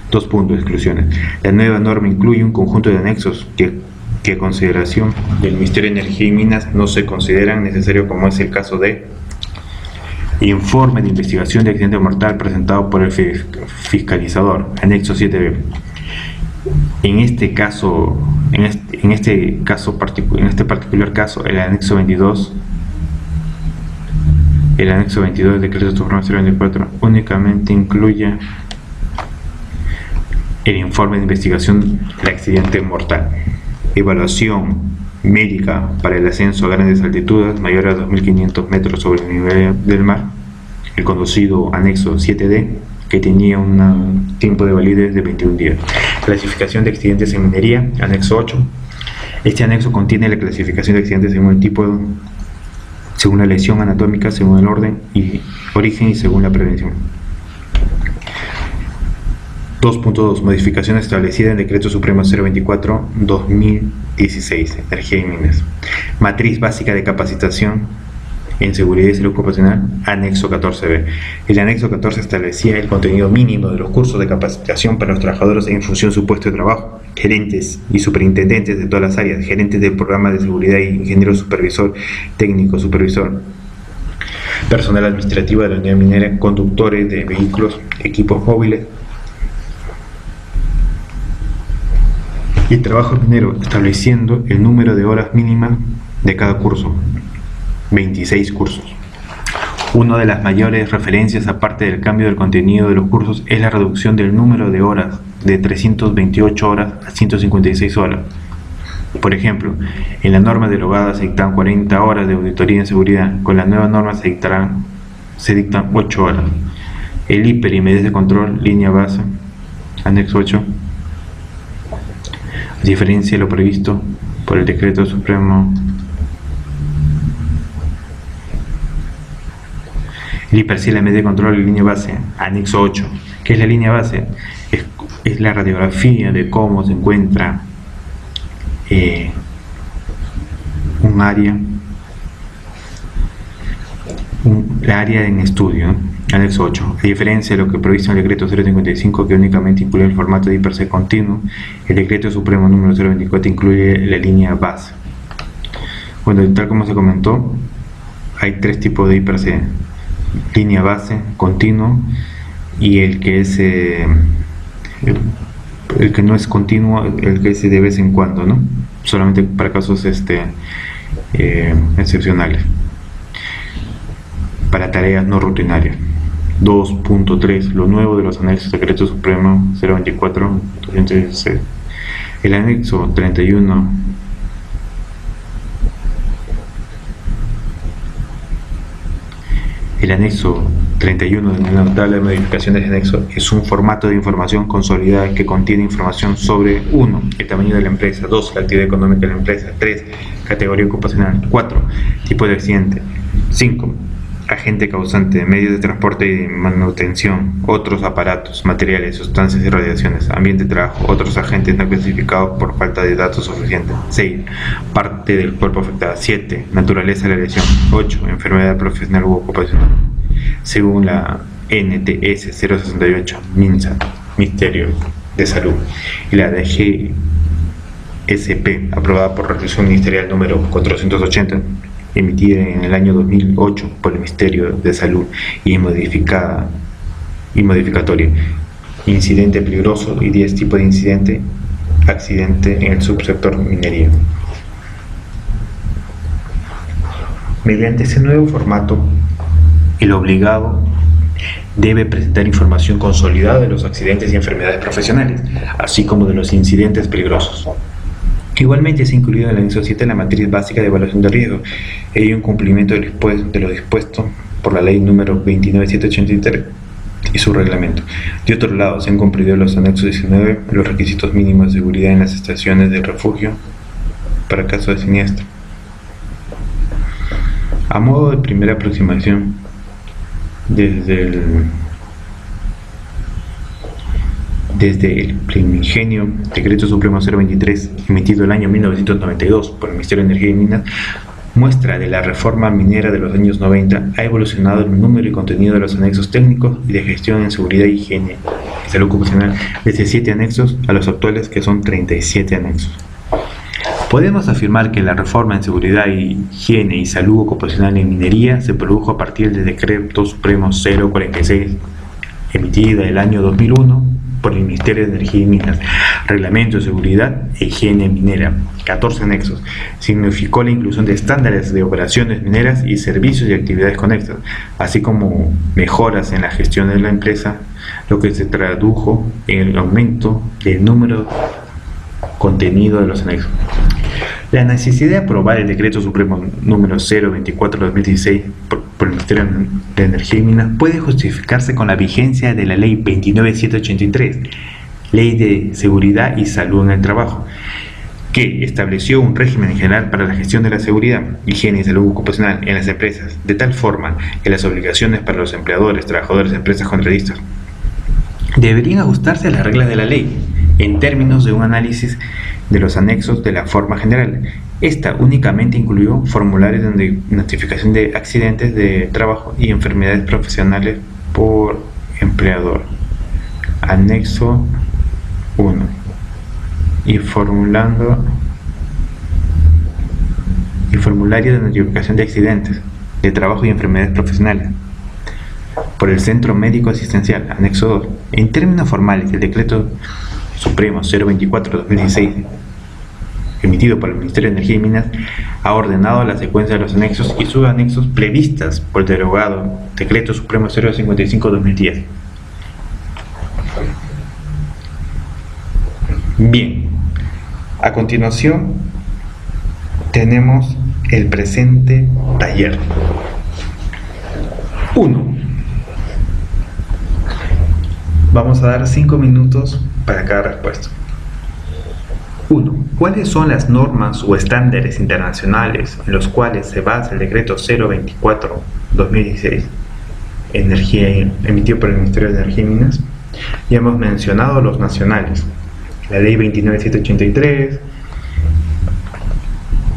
2 puntos: exclusiones. La nueva norma incluye un conjunto de anexos que a consideración del Ministerio de Energía y Minas no se consideran necesarios, como es el caso de informe de investigación de accidente mortal presentado por el fiscalizador, anexo 7B. En este particular caso, el anexo 22 del Decreto Supremo 024 únicamente incluye el informe de investigación del accidente mortal. Evaluación médica para el ascenso a grandes altitudes mayores a 2.500 metros sobre el nivel del mar, el conocido anexo 7D, que tenía un tiempo de validez de 21 días. Clasificación de accidentes en minería, anexo 8. Este anexo contiene la clasificación de accidentes según el tipo, según la lesión anatómica, según el orden y origen y según la prevención. 2.2. Modificación establecida en el Decreto Supremo 024/2016, Energía y Minas. Matriz básica de capacitación en seguridad y salud ocupacional, anexo 14B. El anexo 14 establecía el contenido mínimo de los cursos de capacitación para los trabajadores en función de su puesto de trabajo, gerentes y superintendentes de todas las áreas, gerentes del programa de seguridad y ingeniero supervisor, técnico supervisor, personal administrativo de la unidad minera, conductores de vehículos, equipos móviles y trabajo minero, estableciendo el número de horas mínimas de cada curso, 26 cursos. Una de las mayores referencias, aparte del cambio del contenido de los cursos, es la reducción del número de horas de 328 horas a 156 horas. Por ejemplo, en la norma derogada se dictan 40 horas de auditoría en seguridad, con la nueva norma se dictan 8 horas. El hiper y medidas de control, línea base, anexo 8, a diferencia de lo previsto por el Decreto Supremo. El hipercil, la medida de control y línea base, anexo 8. ¿Qué es la línea base? Es la radiografía de cómo se encuentra un área, la área en estudio, ¿no? Anexo 8. A diferencia de lo que previsto en el Decreto 055, que únicamente incluye el formato de hiperc continuo, el Decreto Supremo número 024 incluye la línea base. Bueno, tal como se comentó, hay 3 tipos de hiperc: línea base, continuo, y el que es el que no es continuo, el que es de vez en cuando, ¿no? Solamente para casos excepcionales para tareas no rutinarias. 2.3. Lo nuevo de los anexos Decreto Supremo 024-216. El anexo 31 El anexo 31 de la tabla de modificaciones de anexo es un formato de información consolidada que contiene información sobre 1. El tamaño de la empresa, 2. La actividad económica de la empresa, 3. Categoría ocupacional, 4. Tipo de accidente, 5. Agente causante, medios de transporte y de manutención, otros aparatos, materiales, sustancias y radiaciones, ambiente de trabajo, otros agentes no clasificados por falta de datos suficientes. 6. Parte del cuerpo afectada. 7. Naturaleza de la lesión. 8. Enfermedad profesional u ocupacional. Según la NTS 068, MINSA, Ministerio de Salud, y la DGSP, aprobada por Resolución Ministerial número 480, emitida en el año 2008 por el Ministerio de Salud y modificatoria. Incidente peligroso y 10 tipos de accidente en el subsector minería. Mediante ese nuevo formato, el obligado debe presentar información consolidada de los accidentes y enfermedades profesionales, así como de los incidentes peligrosos. Igualmente se ha incluido en el anexo 7 la materia básica de evaluación de riesgo, ello en cumplimiento de lo dispuesto por la ley número 29783 y su reglamento. De otro lado, se han cumplido los anexos 19, los requisitos mínimos de seguridad en las estaciones de refugio para caso de siniestro. A modo de primera aproximación, desde el primigenio Decreto Supremo 023, emitido el año 1992 por el Ministerio de Energía y Minas, muestra de la reforma minera de los años 90, ha evolucionado el número y contenido de los anexos técnicos y de gestión en seguridad, higiene y salud ocupacional, desde 7 anexos a los actuales, que son 37 anexos. Podemos afirmar que la reforma en seguridad, higiene y salud ocupacional en minería se produjo a partir del Decreto Supremo 046, emitida el año 2001 por el Ministerio de Energía y Minas, Reglamento de Seguridad e Higiene Minera, 14 anexos. Significó la inclusión de estándares de operaciones mineras y servicios y actividades conexas, así como mejoras en la gestión de la empresa, lo que se tradujo en el aumento del número contenido de los anexos. La necesidad de aprobar el Decreto Supremo número 024-2016 por el Ministerio de Energía y Minas puede justificarse con la vigencia de la Ley 29783, Ley de Seguridad y Salud en el Trabajo, que estableció un régimen general para la gestión de la seguridad, higiene y salud ocupacional en las empresas, de tal forma que las obligaciones para los empleadores, trabajadores de empresas contratistas deberían ajustarse a las reglas de la ley, en términos de un análisis de los anexos de la forma general. Esta únicamente incluyó formularios de notificación de accidentes de trabajo y enfermedades profesionales por empleador. Anexo 1. Y formulario de notificación de accidentes de trabajo y enfermedades profesionales por el Centro Médico Asistencial. Anexo 2. En términos formales, el Decreto Supremo 024-2016, emitido por el Ministerio de Energía y Minas, ha ordenado la secuencia de los anexos y subanexos previstas por el derogado Decreto Supremo 055-2010. Bien, a continuación tenemos el presente taller. 1. Vamos a dar 5 minutos para cada respuesta. 1. ¿Cuáles son las normas o estándares internacionales en los cuales se basa el Decreto 024-2016, emitido por el Ministerio de Energía y Minas? Ya hemos mencionado los nacionales, la Ley 29783,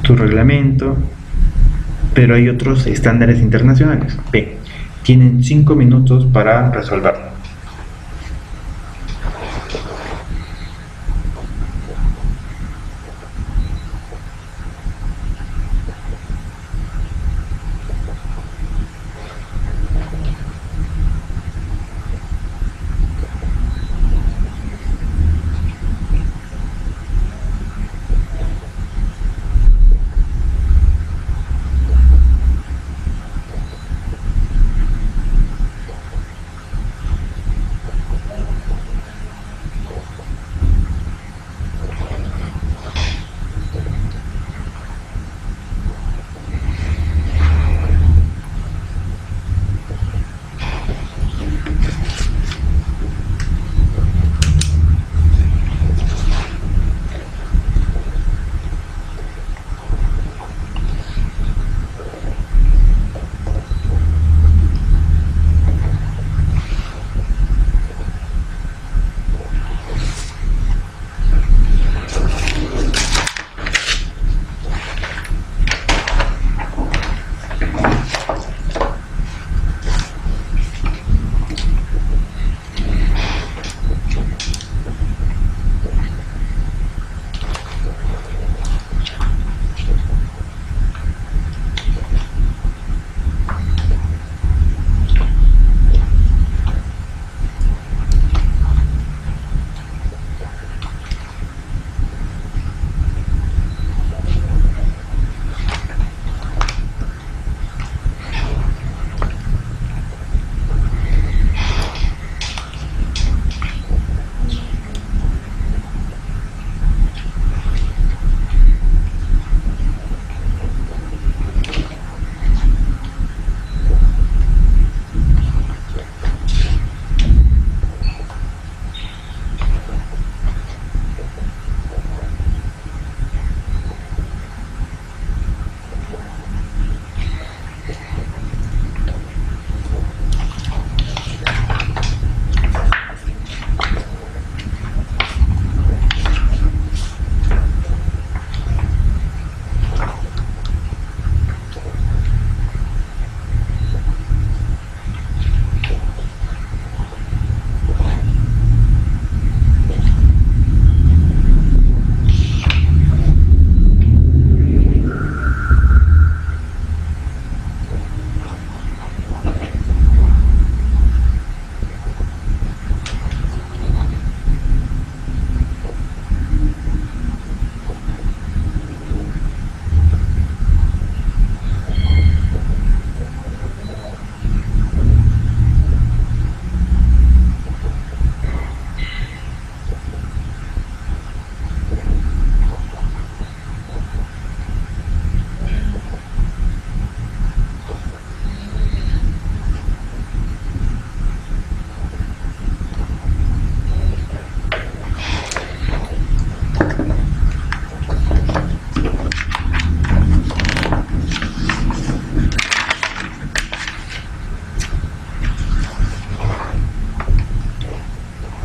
su reglamento, pero hay otros estándares internacionales. B. Tienen 5 minutos para resolverlo.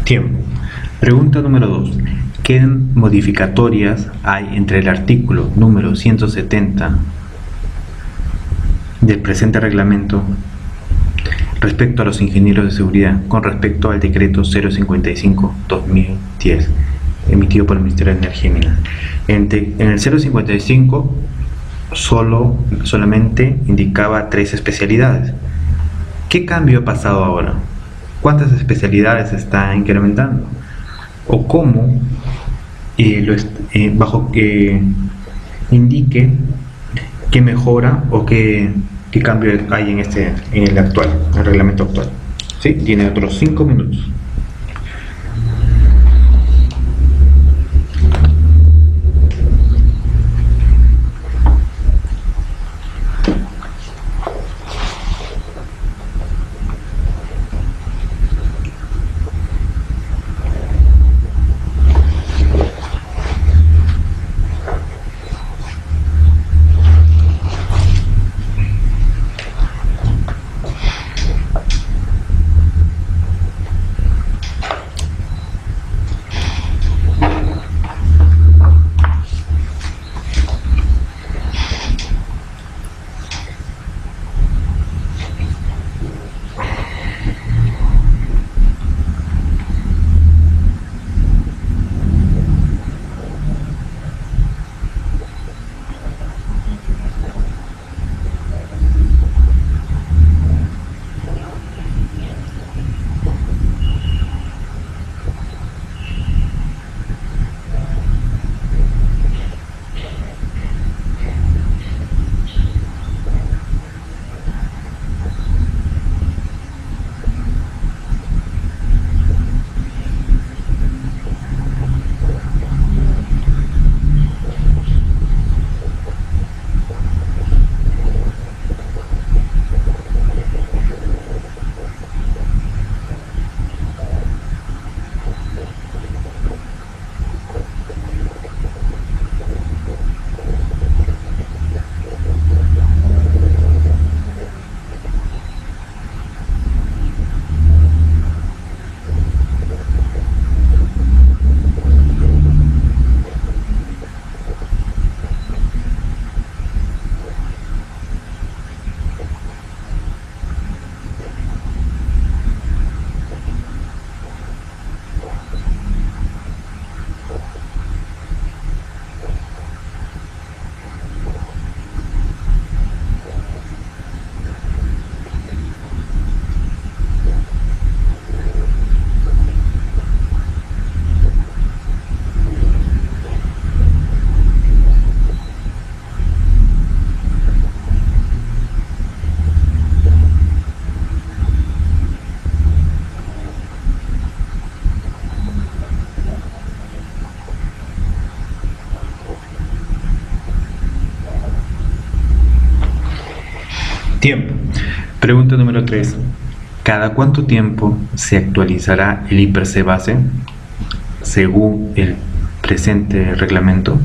Tiempo. Pregunta número 2. ¿Qué modificatorias hay entre el artículo número 170 del presente reglamento respecto a los ingenieros de seguridad con respecto al decreto 055-2010 emitido por el Ministerio de Energía y Minas? En el 055 solamente indicaba 3 especialidades. ¿Qué cambio ha pasado ahora? ¿Cuántas especialidades se está incrementando? ¿O cómo bajo que indique qué mejora o qué cambio hay en el reglamento actual? ¿Sí? Tiene otros 5 minutos. Tiempo. Pregunta número 3. ¿Cada cuánto tiempo se actualizará el IPRC base según el presente reglamento?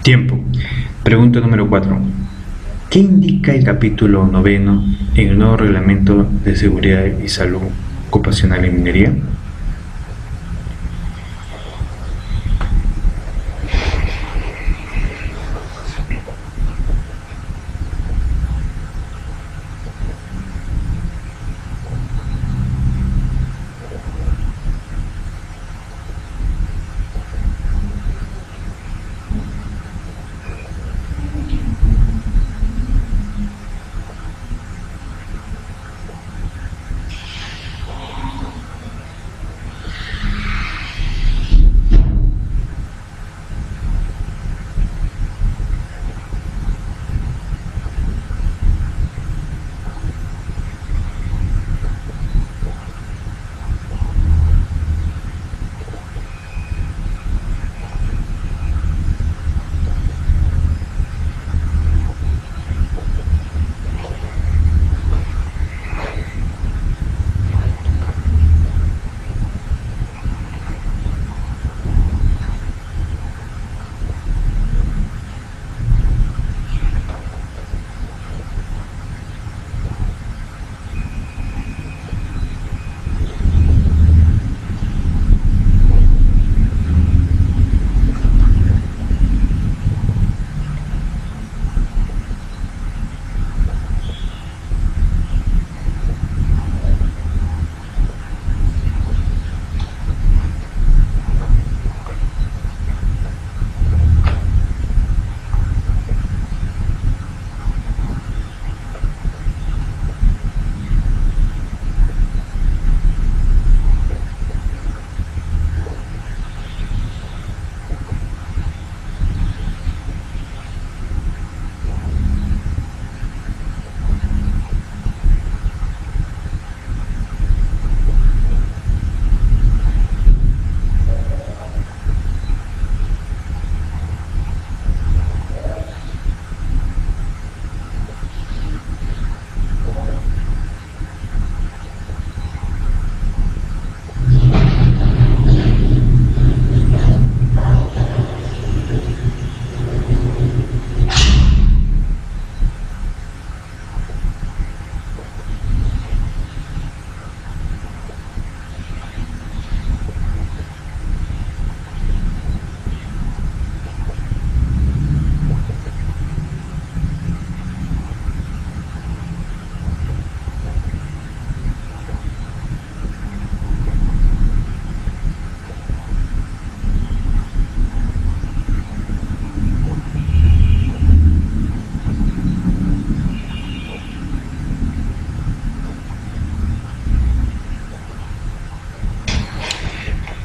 Tiempo. Pregunta número 4. ¿Qué indica el capítulo 9 en el nuevo reglamento de seguridad y salud ocupacional en minería?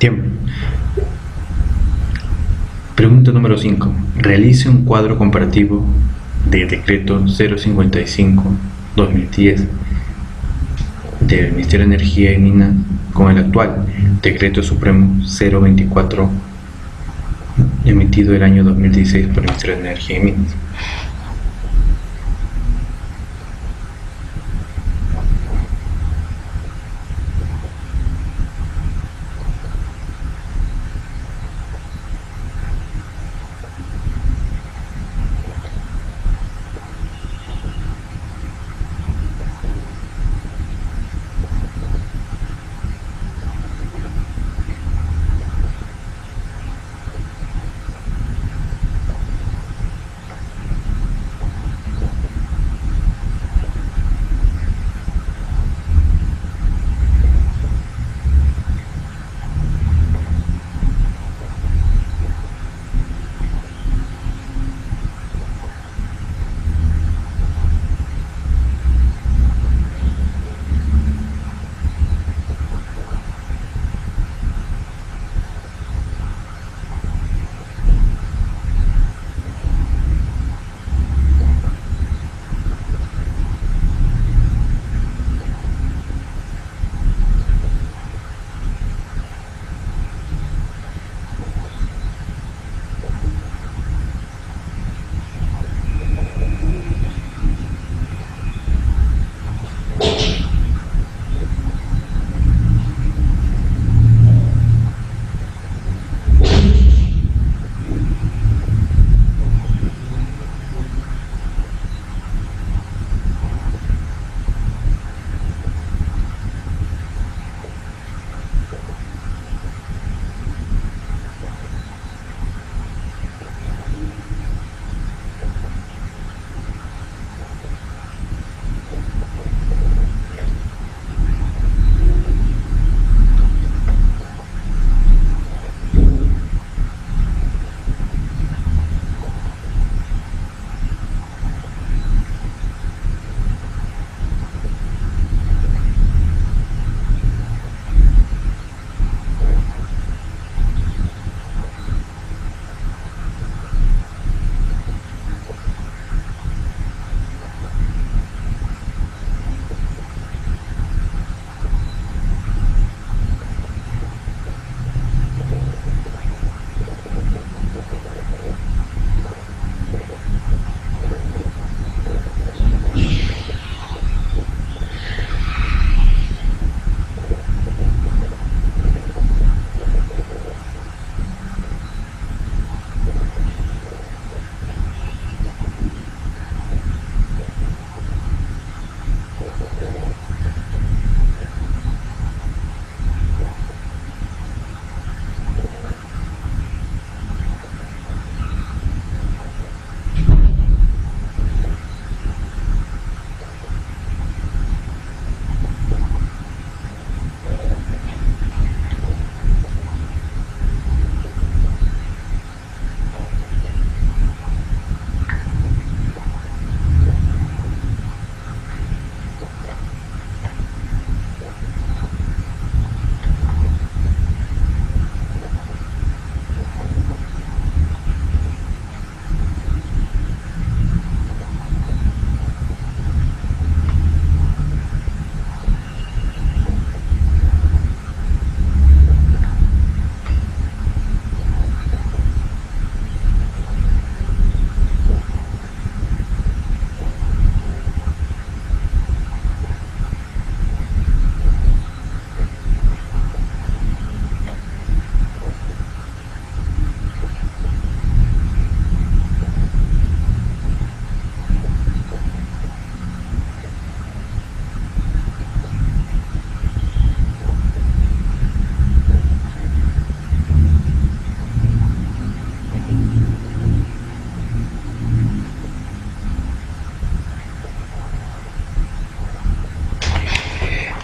Tiempo. Pregunta número 5. Realice un cuadro comparativo del decreto 055-2010 del Ministerio de Energía y Minas con el actual decreto supremo 024 emitido el año 2016 por el Ministerio de Energía y Minas.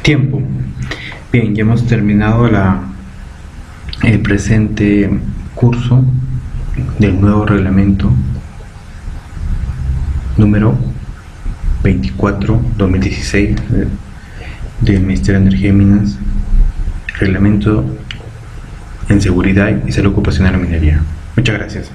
Tiempo. Bien, ya hemos terminado el presente curso del nuevo reglamento número 24/2016 del Ministerio de Energía y Minas, reglamento en seguridad y salud ocupacional en minería. Muchas gracias.